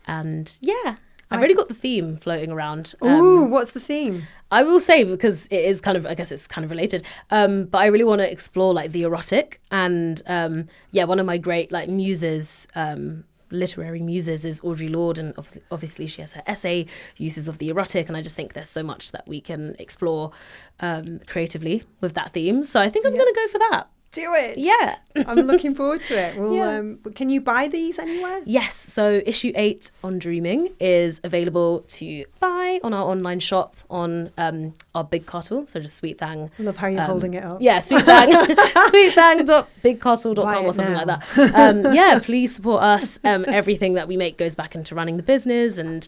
And yeah, I've already got the theme floating around. Ooh, what's the theme? I will say, because it is I guess it's kind of related, but I really want to explore the erotic, and one of my great muses, literary muses, is Audre Lorde, and obviously she has her essay uses of the erotic, and I just think there's so much that we can explore creatively with that theme. So I think I'm going to go for that. Do it. Yeah. I'm looking forward to it. Well, can you buy these anywhere? Yes. So issue 8 on Dreaming is available to buy on our online shop on our Big Cartel. So just Sweet Thang. I love how you're holding it up. Yeah, Sweet Thang. sweetthang.bigcartel.com or something like that. Please support us. Everything that we make goes back into running the business, and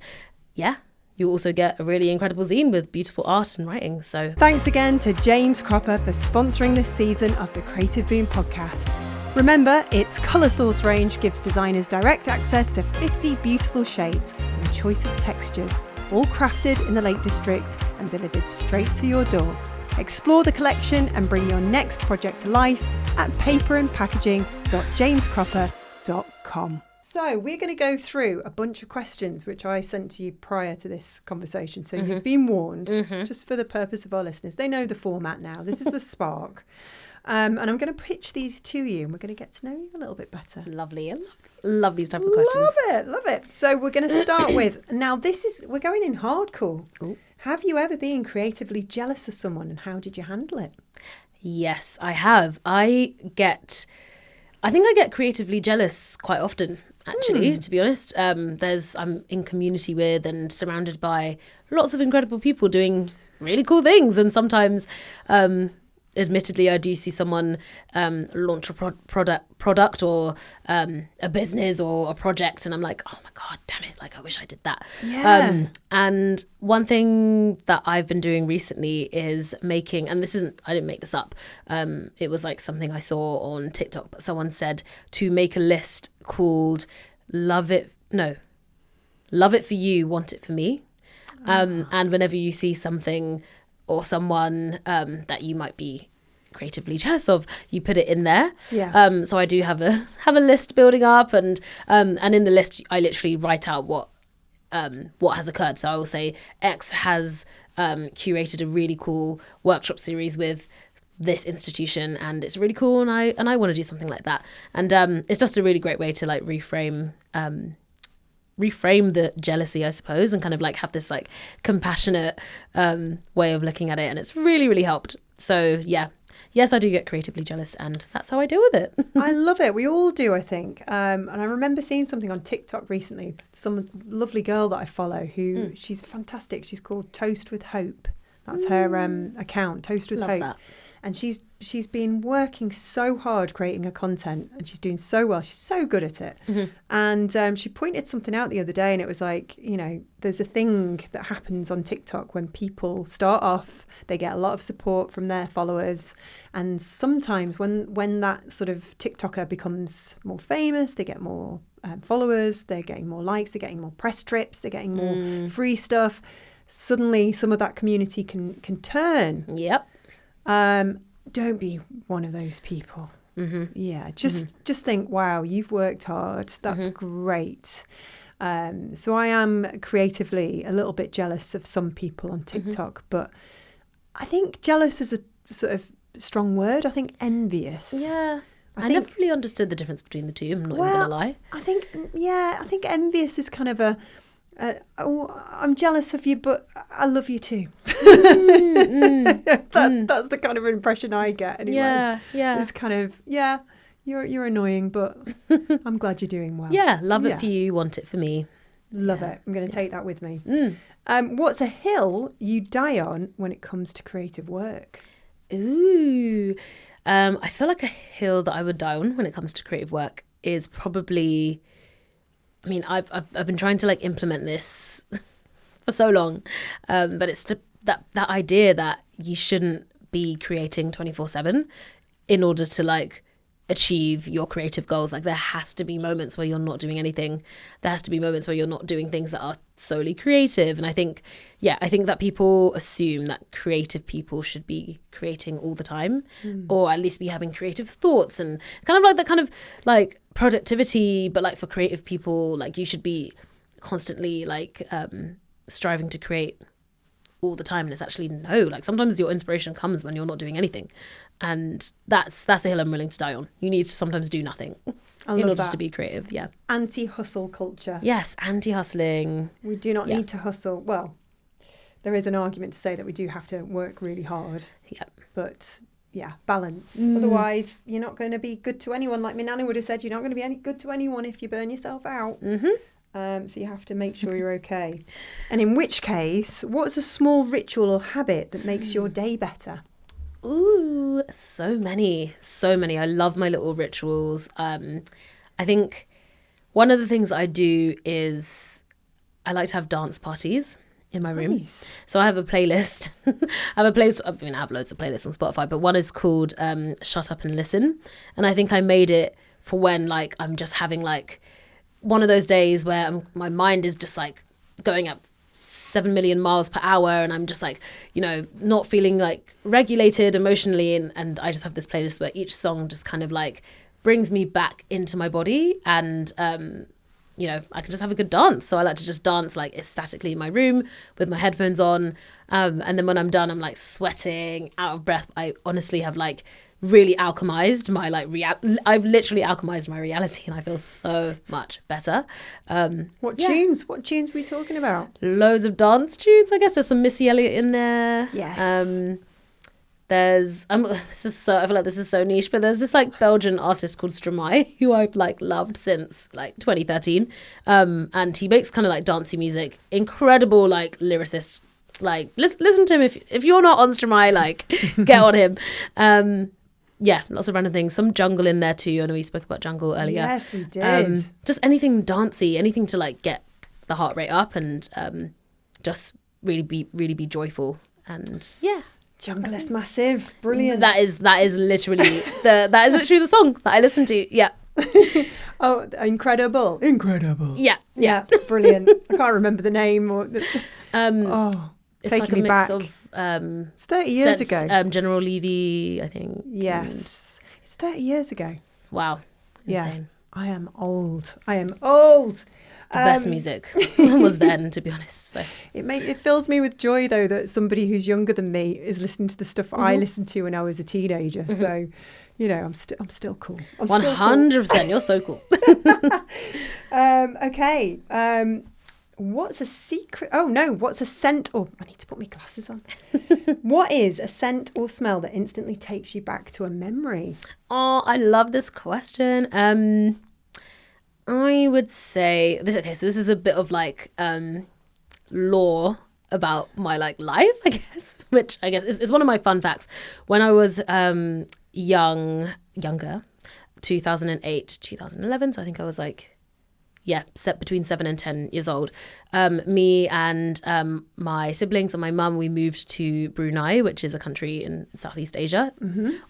you also get a really incredible zine with beautiful art and writing. So thanks again to James Cropper for sponsoring this season of the Creative Boom podcast. Remember, its colour source range gives designers direct access to 50 beautiful shades and a choice of textures, all crafted in the Lake District and delivered straight to your door. Explore the collection and bring your next project to life at paperandpackaging.jamescropper.com. So we're going to go through a bunch of questions which I sent to you prior to this conversation. So you've been warned, just for the purpose of our listeners. They know the format now. This is the spark. And I'm going to pitch these to you, and we're going to get to know you a little bit better. Lovely. Love these type of questions. Love it. So we're going to start with, now we're going in hardcore. Ooh. Have you ever been creatively jealous of someone, and how did you handle it? Yes, I have. I think I get creatively jealous quite often, actually, to be honest. I'm in community with and surrounded by lots of incredible people doing really cool things. And sometimes, admittedly, I do see someone launch a product or a business or a project, and I'm like, oh my God, damn it. I wish I did that. Yeah. And one thing that I've been doing recently is making, and I didn't make this up. It was something I saw on TikTok, but someone said to make a list called Love It For You, Want It For Me. And whenever you see something or someone that you might be creatively jealous of, you put it in there. Yeah. So I do have a list building up, and in the list I literally write out what has occurred. So I will say X has curated a really cool workshop series with this institution, and it's really cool, and I want to do something like that. And it's just a really great way to reframe the jealousy, I suppose, and kind of have this compassionate way of looking at it, and it's really, really helped. So yes, I do get creatively jealous, and that's how I deal with it. I love it. We all do, I think. And I remember seeing something on TikTok recently, some lovely girl that I follow who she's fantastic. She's called Toast with Hope. That's her account, Toast with Hope. That. And she's been working so hard creating her content, and she's doing so well. She's so good at it. And she pointed something out the other day, and it was there's a thing that happens on TikTok when people start off, they get a lot of support from their followers. And sometimes when that sort of TikToker becomes more famous, they get more followers, they're getting more likes, they're getting more press trips, they're getting more free stuff. Suddenly some of that community can turn. Yep. Don't be one of those people. Yeah, just think, wow, you've worked hard. That's great. So I am creatively a little bit jealous of some people on TikTok, but I think jealous is a sort of strong word. I think envious. Yeah. I never really understood the difference between the two. I'm not even going to lie. I think envious is kind of I'm jealous of you, but I love you too. That's the kind of impression I get anyway. Yeah. It's kind of, you're annoying, but I'm glad you're doing well. Yeah, love it for you, want it for me. Love it. I'm going to take that with me. What's a hill you die on when it comes to creative work? Ooh. I feel like a hill that I would die on when it comes to creative work is probably, I mean, I've been trying to like implement this for so long, but it's that idea that you shouldn't be creating 24/7 in order to like achieve your creative goals. Like there has to be moments where you're not doing anything. There has to be moments where you're not doing things that are solely creative. And I think that people assume that creative people should be creating all the time, or at least be having creative thoughts and kind of like that kind of like productivity. But like for creative people, like you should be constantly like striving to create all the time. And it's actually no, like sometimes your inspiration comes when you're not doing anything, and that's a hill I'm willing to die on. You need to sometimes do nothing in order to be creative. Yeah. Anti-hustle culture. Yes, anti-hustling. We do not need to hustle. Well, there is an argument to say that we do have to work really hard. Yeah. But yeah, balance. Otherwise, you're not going to be good to anyone. Like my nana would have said, you're not going to be any good to anyone if you burn yourself out. So you have to make sure you're okay. And in which case, what's a small ritual or habit that makes your day better? Ooh, so many. I love my little rituals. I think one of the things that I do is I like to have dance parties in my room. Nice. So I have a playlist. I have loads of playlists on Spotify, but one is called Shut Up and Listen. And I think I made it for when like I'm just having like one of those days where my mind is just like going up 7 million miles per hour, and I'm just like, you know, not feeling like regulated emotionally, and I just have this playlist where each song just kind of like brings me back into my body, and you know, I can just have a good dance. So I like to just dance like ecstatically in my room with my headphones on, and then when I'm done I'm like sweating, out of breath. I honestly have like really alchemized my like I've literally alchemized my reality, and I feel so much better. What tunes are we talking about? Loads of dance tunes. I guess there's some Missy Elliott in there. Yes. There's I feel like this is so niche, but there's this like Belgian artist called Stromae who I've like loved since like 2013, and he makes kind of like dancey music. Incredible like lyricist. Like listen to him if you're not on Stromae, like get on him. Yeah, lots of random things. Some jungle in there too. I know we spoke about jungle earlier. Yes, we did. Just anything dancey, anything to like get the heart rate up, and just really be joyful. And yeah, jungle is massive, brilliant. That is literally the song that I listen to. Yeah. Oh, incredible! Yeah, brilliant. I can't remember the name or. It's taking like a me mix back. of It's 30 years ago. General Levy, I think. Yes, it's 30 years ago. Wow, insane. Yeah, I am old. The best music was then, to be honest. So it fills me with joy though that somebody who's younger than me is listening to the stuff I listened to when I was a teenager. So, you know, I'm still cool. 100%. You're so cool. Okay. What's a secret? Oh no, what's a scent? Oh, I need to put my glasses on. What is a scent or smell that instantly takes you back to a memory? Oh, I love this question. I would say this. Okay, so this is a bit of like lore about my like life, I guess, which I guess is one of my fun facts. When I was younger, 2008, 2011. So I think I was like, between 7 and 10 years old. Me and my siblings and my mum, we moved to Brunei, which is a country in Southeast Asia,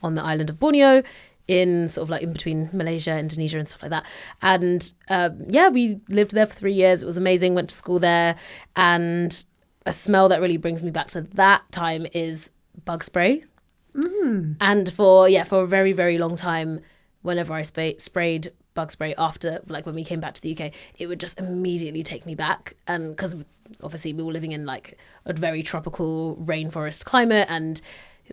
on the island of Borneo, in sort of like in between Malaysia, Indonesia and stuff like that. And we lived there for 3 years. It was amazing. Went to school there. And a smell that really brings me back to that time is bug spray. And for a very, very long time, whenever I sprayed bug spray after, like when we came back to the UK, it would just immediately take me back. And because obviously we were living in like a very tropical rainforest climate, and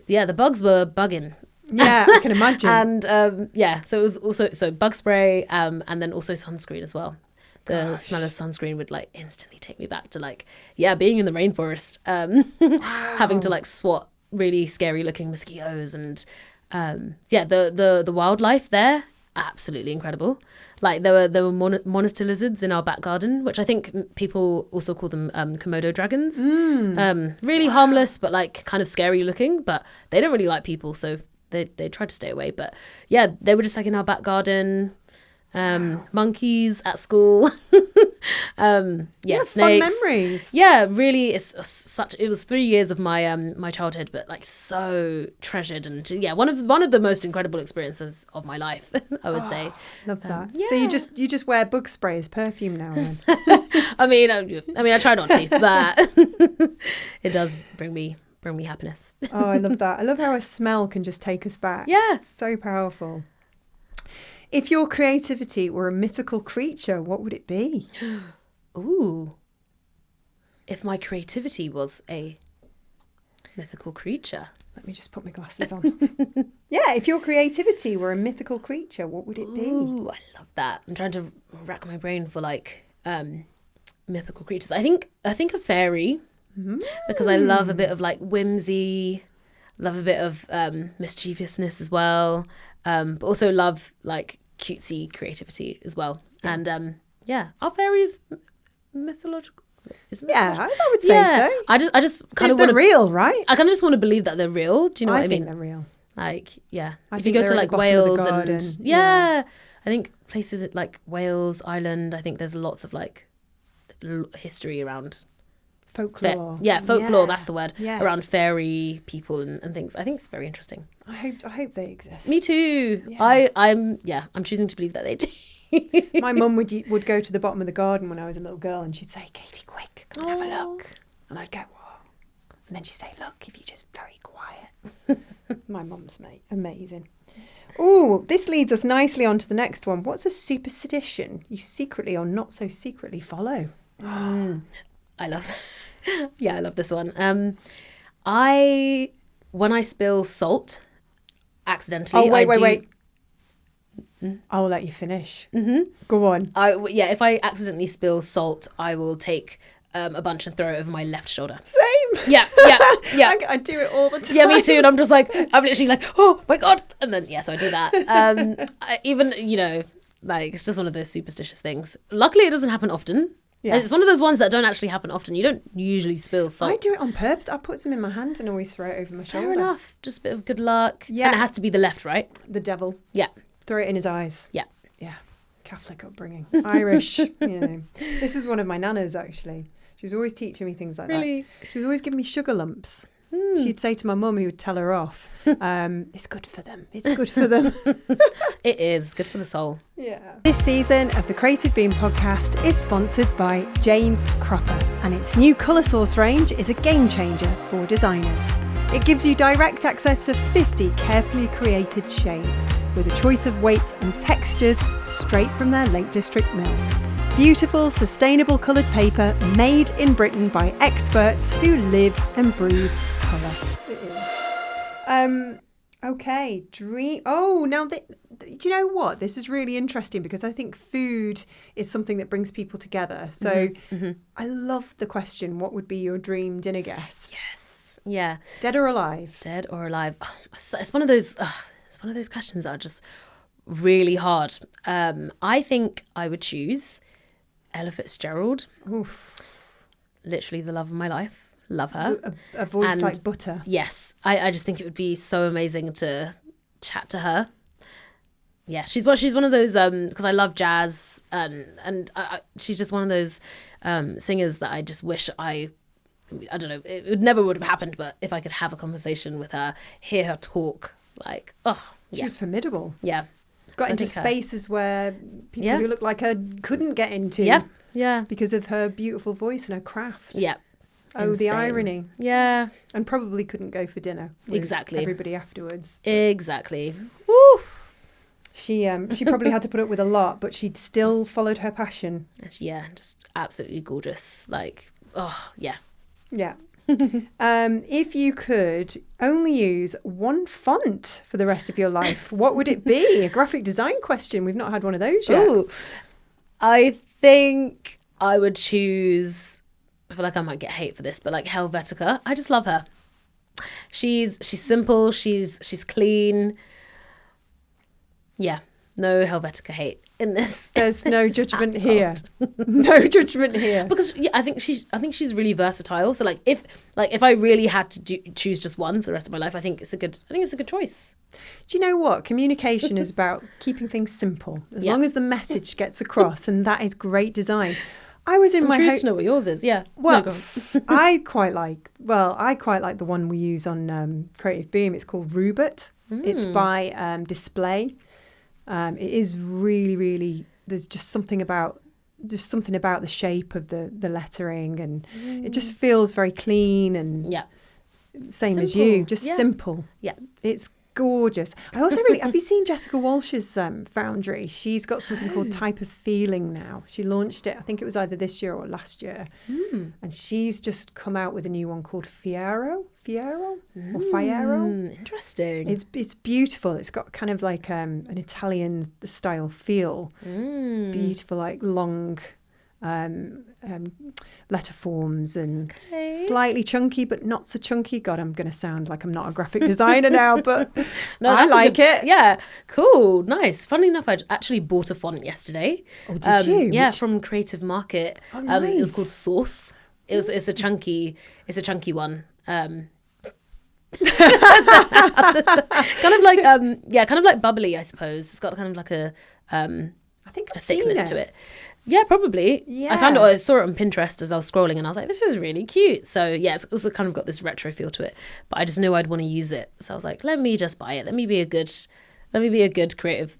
the bugs were bugging. Yeah, I can imagine. And so it was also bug spray, and then also sunscreen as well. The smell of sunscreen would like instantly take me back to like being in the rainforest, having to like swat really scary looking mosquitoes, and the wildlife there absolutely incredible. Like there were monitor lizards in our back garden, which I think people also call them Komodo dragons. Really harmless, but like kind of scary looking. But they don't really like people, so they tried to stay away. But yeah, they were just like in our back garden. Monkeys at school. Snakes. Fun memories. Yeah, really, it was 3 years of my my childhood, but like so treasured, and one of the most incredible experiences of my life. I would say. Love that. So you just wear bug spray as perfume now then? I mean, I try not to, but it does bring me happiness. Oh, I love that. I love how a smell can just take us back. Yeah, so powerful. If your creativity were a mythical creature, what would it be? Ooh. If my creativity was a mythical creature. Let me just put my glasses on. Yeah, if your creativity were a mythical creature, what would it be? Ooh, I love that. I'm trying to rack my brain for like mythical creatures. I think a fairy, because I love a bit of like whimsy, love a bit of mischievousness as well. But also love like cutesy creativity as well. And are fairies mythological? Yeah, I would say so. I just kind of want to real, right? I kind of just want to believe that they're real. Do you know what I mean? I think they're real. Like, yeah. I if think you go to they're like at the bottom of the Wales garden. and I think places like Wales, Ireland, I think there's lots of like history around folklore. Folklore, that's the word. Yes. Around fairy people and things. I think it's very interesting. I hope they exist. Me too. Yeah. I'm choosing to believe that they do. My mum would go to the bottom of the garden when I was a little girl, and she'd say, "Katie, quick, come and have a look." And I'd go, "What?" And then she'd say, "Look, if you're just very quiet." My mum's amazing. Oh, this leads us nicely on to the next one. What's a superstition you secretly or not so secretly follow? I love this one. When I spill salt accidentally. Oh, wait. I'll let you finish. Go on. If I accidentally spill salt, I will take a bunch and throw it over my left shoulder. Same. Yeah. I do it all the time. Yeah, me too. And I'm just like, I'm literally like, oh my God. And then, so I do that. Even, like, it's just one of those superstitious things. Luckily, it doesn't happen often. Yes. It's one of those ones that don't actually happen often. You don't usually spill salt. I do it on purpose. I put some in my hand and always throw it over my shoulder. Fair enough. Just a bit of good luck. Yeah. And it has to be the left, right? The devil. Yeah. Throw it in his eyes. Yeah. Yeah. Catholic upbringing. Irish. This is one of my nanas, actually. She was always teaching me things like that. She was always giving me sugar lumps. She'd say to my mum, who would tell her off, it's good for them. It's good for them. It is. Good for the soul. Yeah. This season of the Creative Bean podcast is sponsored by James Cropper, and its new colour source range is a game changer for designers. It gives you direct access to 50 carefully created shades with a choice of weights and textures straight from their Lake District mill. Beautiful, sustainable coloured paper made in Britain by experts who live and breathe colour. It is. Okay. Do you know what? This is really interesting because I think food is something that brings people together. So I love the question, what would be your dream dinner guest? Yes. Yeah. Dead or alive? Dead or alive. Oh, it's one of those questions that are just really hard. I think I would choose Ella Fitzgerald. Oof. Literally the love of my life. Love her. A voice like butter. Yes. I just think it would be so amazing to chat to her. Yeah, she's one of those because I love jazz and she's just one of those singers that I just wish I don't know, it never would have happened, but if I could have a conversation with her, hear her talk, like, She was formidable. Yeah. Got into spaces where people who looked like her couldn't get into. Yeah. Because of her beautiful voice and her craft. Yeah. Oh, the irony. Yeah. And probably couldn't go for dinner with everybody afterwards. Exactly. Woo! She probably had to put up with a lot, but she'd still followed her passion. Yeah, just absolutely gorgeous. Like, yeah. Yeah. If you could only use one font for the rest of your life, what would it be? A graphic design question. We've not had one of those yet. Ooh. I think I would choose, I feel like I might get hate for this, but like Helvetica. I just love her. She's simple, she's clean. Yeah. no Helvetica hate in this. There's no judgment here. No judgment here. Because I think she's really versatile. So like if I really had to choose just one for the rest of my life, I think it's a good choice. Do you know what? Communication is about keeping things simple. As long as the message gets across, and that is great design. I was in I'm my curious to know what yours is. Yeah. Well, No, go on. I quite like the one we use on Creative Beam. It's called Rubert. It's by Display. It is really, really. There's just something about the shape of the lettering, and it just feels very clean and same as you, just simple. Yeah, it's gorgeous. I also really have you seen Jessica Walsh's foundry? She's got something called Type of Feeling now. She launched it, I think it was either this year or last year, and she's just come out with a new one called Fiero or Fiero. Interesting. It's beautiful. It's got kind of like an Italian style feel. Beautiful, like long letter forms and slightly chunky, but not so chunky. God, I'm going to sound like I'm not a graphic designer now, but no, I like it. Yeah, cool, nice. Funnily enough, I actually bought a font yesterday. Oh, did you? Yeah, from Creative Market. Oh, nice. It was called Source. It's a chunky one. Kind of like bubbly, I suppose. It's got kind of like a I think I've thickness seen to it. Yeah, probably. Yeah. I saw it on Pinterest as I was scrolling, and I was like, this is really cute. So yeah, it's also kind of got this retro feel to it. But I just knew I'd want to use it. So I was like, let me just buy it. Let me be a good creative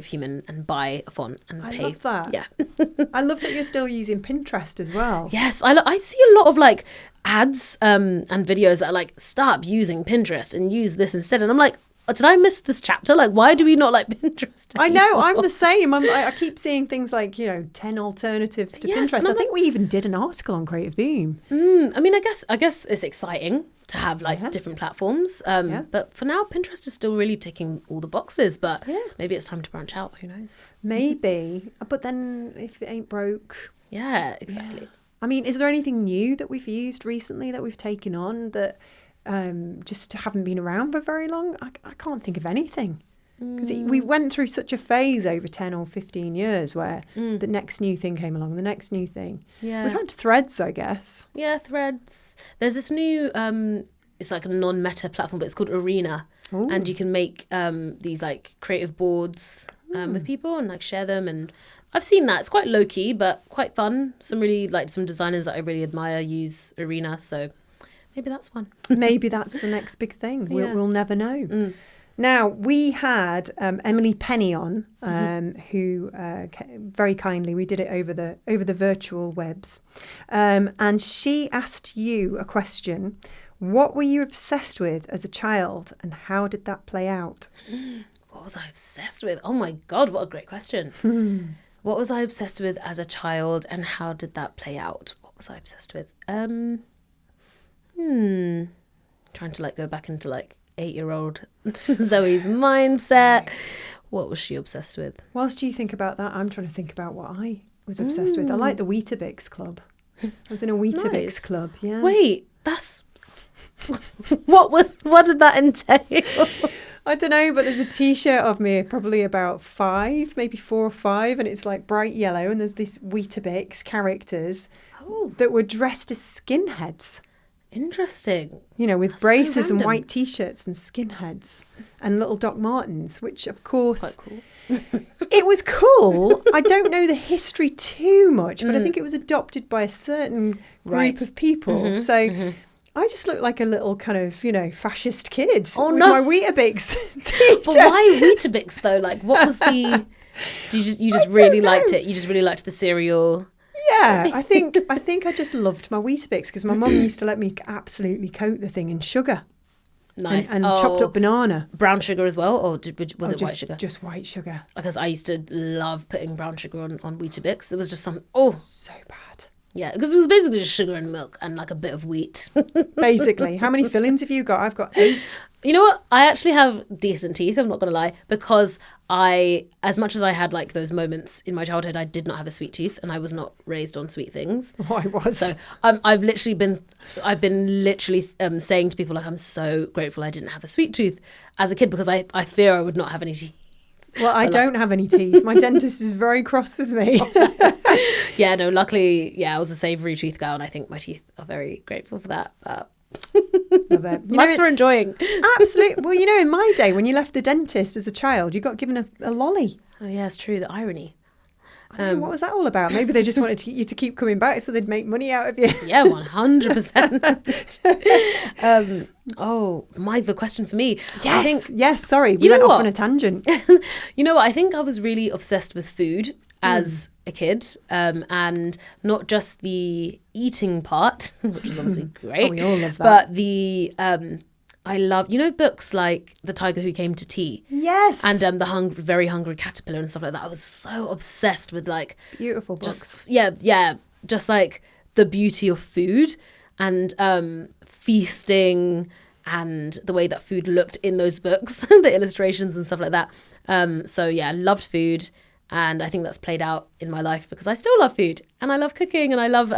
human and buy a font and pay. I love that. Yeah. I love that you're still using Pinterest as well. Yes, I see a lot of like ads and videos that are like, stop using Pinterest and use this instead. And I'm like, did I miss this chapter? Like, why do we not like Pinterest anymore? I know, I'm the same. I keep seeing things like, 10 alternatives to Pinterest. I think we even did an article on Creative Beam. I mean, I guess it's exciting to have like different platforms. But for now, Pinterest is still really ticking all the boxes. But maybe it's time to branch out. Who knows? Maybe. But then if it ain't broke. Yeah, exactly. Yeah. I mean, is there anything new that we've used recently that we've taken on that just haven't been around for very long? I can't think of anything. Because we went through such a phase over 10 or 15 years where the next new thing came along, the next new thing. Yeah. We've had Threads, I guess. Yeah, Threads. There's this new, it's like a non-meta platform, but it's called Arena. Ooh. And you can make these like creative boards with people and like share them. And I've seen that. It's quite low-key, but quite fun. Some designers that I really admire use Arena. So maybe that's one. Maybe that's the next big thing. We'll never know. Now, we had Emily Penny on, who very kindly, we did it over the virtual webs, and she asked you a question. What were you obsessed with as a child, and how did that play out? What was I obsessed with? Oh my God, what a great question. What was I obsessed with as a child, and how did that play out? What was I obsessed with? Trying to like go back into like 8-year-old Zoe's mindset. What was she obsessed with? Whilst you think about that, I'm trying to think about what I was obsessed with. I like the Weetabix Club. I was in a Weetabix Club, yeah. Wait, that's... What did that entail? I don't know, but there's a T-shirt of me, probably about 5, maybe 4 or 5, and it's like bright yellow, and there's these Weetabix characters that were dressed as skinheads. Interesting. With That's braces so and white T-shirts and skinheads and little Doc Martens, which of course... That's quite cool. It was cool. I don't know the history too much, but I think it was adopted by a certain group of people. So I just looked like a little kind of, fascist kid with my Weetabix T-shirt. But why Weetabix though? Like, what was the... You just really liked it? You just really liked the cereal... Yeah, I think I just loved my Weetabix because my mum used to let me absolutely coat the thing in sugar. Nice. And chopped up banana. Brown sugar as well? Or was it white sugar? Just white sugar. Because I used to love putting brown sugar on Weetabix. It was just so bad. Yeah, because it was basically just sugar and milk and like a bit of wheat. Basically. How many fillings have you got? I've got 8. You know what? I actually have decent teeth, I'm not going to lie, because as much as I had like those moments in my childhood, I did not have a sweet tooth and I was not raised on sweet things. Oh, I was. So I've been literally saying to people like, I'm so grateful I didn't have a sweet tooth as a kid because I fear I would not have any teeth Well, I don't have any teeth. My dentist is very cross with me. Yeah, no, luckily, I was a savoury tooth girl, and I think my teeth are very grateful for that. But Love it. Lives we're enjoying. Absolutely. Well, in my day, when you left the dentist as a child, you got given a lolly. Oh, yeah, it's true. The irony. What was that all about? Maybe they just wanted you to keep coming back so they'd make money out of you. Yeah, 100%. The question for me. Yes, sorry. We went off on a tangent. You know what? I think I was really obsessed with food as a kid, and not just the eating part, which is obviously great. We all love that. But the... I love, books like The Tiger Who Came to Tea. Yes. And The Very Hungry Caterpillar and stuff like that. I was so obsessed with beautiful books. Just like the beauty of food and feasting and the way that food looked in those books, the illustrations and stuff like that. Loved food. And I think that's played out in my life because I still love food and I love cooking and I love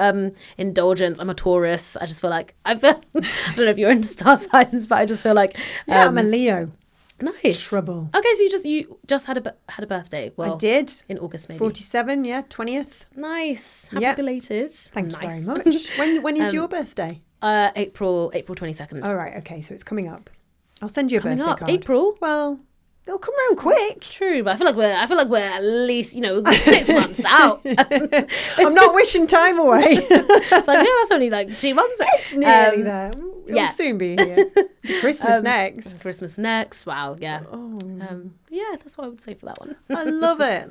indulgence. I'm a Taurus. I just feel like I don't know if you're into star signs, but I just feel like I'm a Leo. Nice. Trouble. Okay, so you just had a birthday. Well, I did in August, maybe 47. 20th. Nice. Happy belated. Thank you very much. When is your birthday? April 22nd. All right. Okay, so it's coming up. I'll send you a birthday card. April. Well. They'll come around quick. True, but I feel like we're at least 6 months out. I'm not wishing time away. It's like that's only 2 months. It's nearly there. It'll soon be here. Christmas next. Christmas next. Wow. Yeah. That's what I would say for that one. I love it.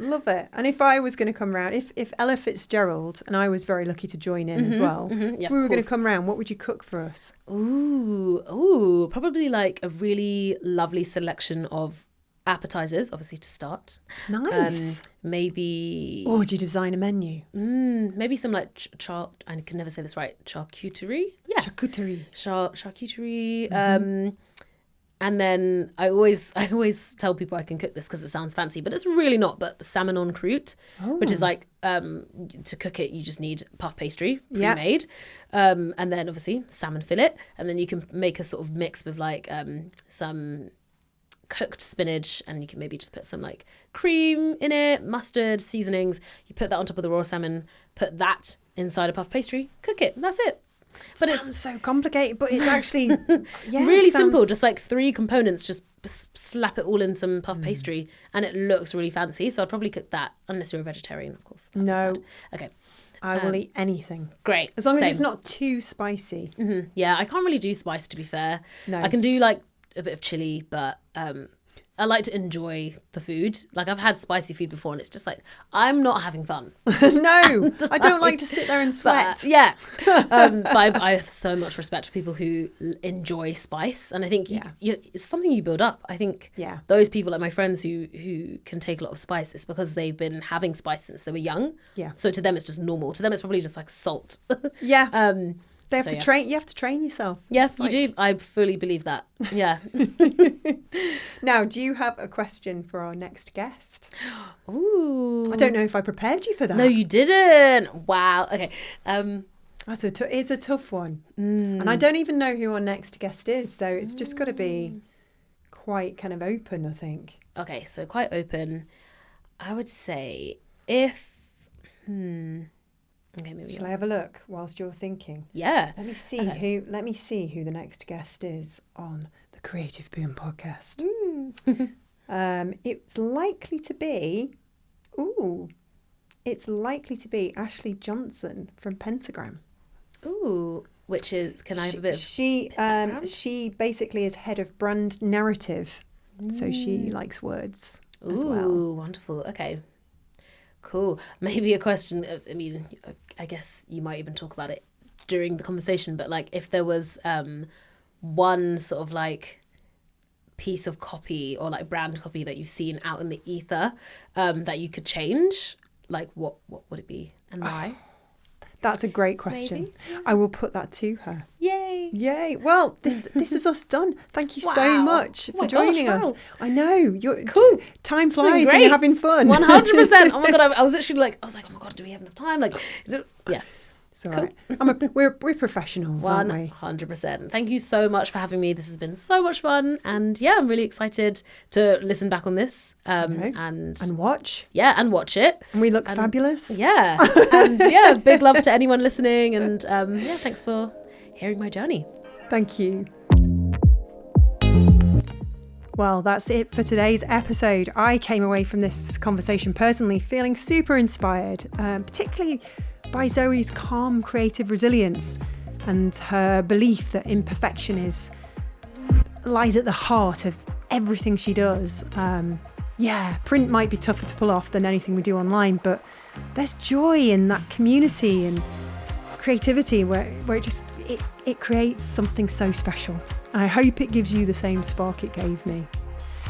And if I was going to come round, if Ella Fitzgerald and I was very lucky to join in as well, if we were going to come round, what would you cook for us? Ooh, probably a really lovely selection of appetizers, obviously, to start. Nice. Maybe. Or would you design a menu? Maybe some I can never say this right. Charcuterie. Yes. Charcuterie. And then I always tell people I can cook this because it sounds fancy, but it's really not. But salmon en croûte, which is to cook it, you just need puff pastry pre-made, and then obviously salmon fillet, and then you can make a sort of mix with some cooked spinach, and you can maybe just put some cream in it, mustard, seasonings. You put that on top of the raw salmon, put that inside a puff pastry, cook it. That's it. But it's so complicated, but it's actually really simple. Just 3 components, just slap it all in some puff pastry, and it looks really fancy. So I'd probably cook that, unless you're a vegetarian, of course. No. Okay. I will eat anything. Great. As long as it's not too spicy. Mm-hmm. Yeah, I can't really do spice, to be fair. No. I can do a bit of chili, but I like to enjoy the food. I've had spicy food before and it's just I'm not having fun. No, I don't like to sit there and sweat. But I have so much respect for people who enjoy spice. And I think it's something you build up. I think those people, my friends who can take a lot of spice, it's because they've been having spice since they were young. Yeah. So to them, it's just normal. To them, it's probably just salt. Yeah. They have to train. You have to train yourself. Yes, you do. I fully believe that. Yeah. Now, do you have a question for our next guest? Ooh. I don't know if I prepared you for that. No, you didn't. Wow. Okay. It's a tough one, and I don't even know who our next guest is. So it's just got to be quite kind of open, I think. Okay, so quite open. I would say if. Okay, maybe. Shall I have a look whilst you're thinking? Yeah. Let me see who the next guest is on the Creative Boom podcast. It's likely to be Ashley Johnson from Pentagram. Ooh, which is, can I have a bit of she basically is head of brand narrative. So she likes words as well. Ooh, wonderful. Okay. Cool. Maybe a question of, I guess you might even talk about it during the conversation, but if there was one sort of piece of copy or brand copy that you've seen out in the ether that you could change, what would it be and why? That's a great question. Maybe. I will put that to her. Yay. Well, this is us done. Thank you so much for joining us. Wow. I know. You're cool. Time flies when you're having fun. 100%. Oh my God. I was literally oh my God, do we have enough time? Is it? Yeah. It's all right. We're professionals, aren't we? 100%. Thank you so much for having me. This has been so much fun. And yeah, I'm really excited to listen back on this and watch. Yeah, and watch it. And we look fabulous. Yeah. And yeah, big love to anyone listening. And yeah, thanks for hearing my journey. Thank you. Well, that's it for today's episode. I came away from this conversation personally feeling super inspired, particularly by Zoe's calm creative resilience and her belief that imperfection lies at the heart of everything she does. Print might be tougher to pull off than anything we do online, but there's joy in that community and creativity where it creates something so special. I hope it gives you the same spark it gave me.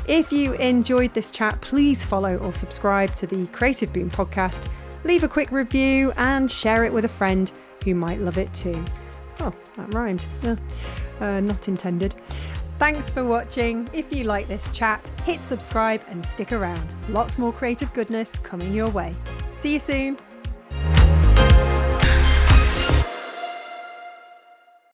If you enjoyed this chat, please follow or subscribe to the Creative Boom podcast, leave a quick review and share it with a friend who might love it too. Oh, that rhymed. Not intended. Thanks for watching. If you like this chat, hit subscribe and stick around. Lots more creative goodness coming your way. See you soon.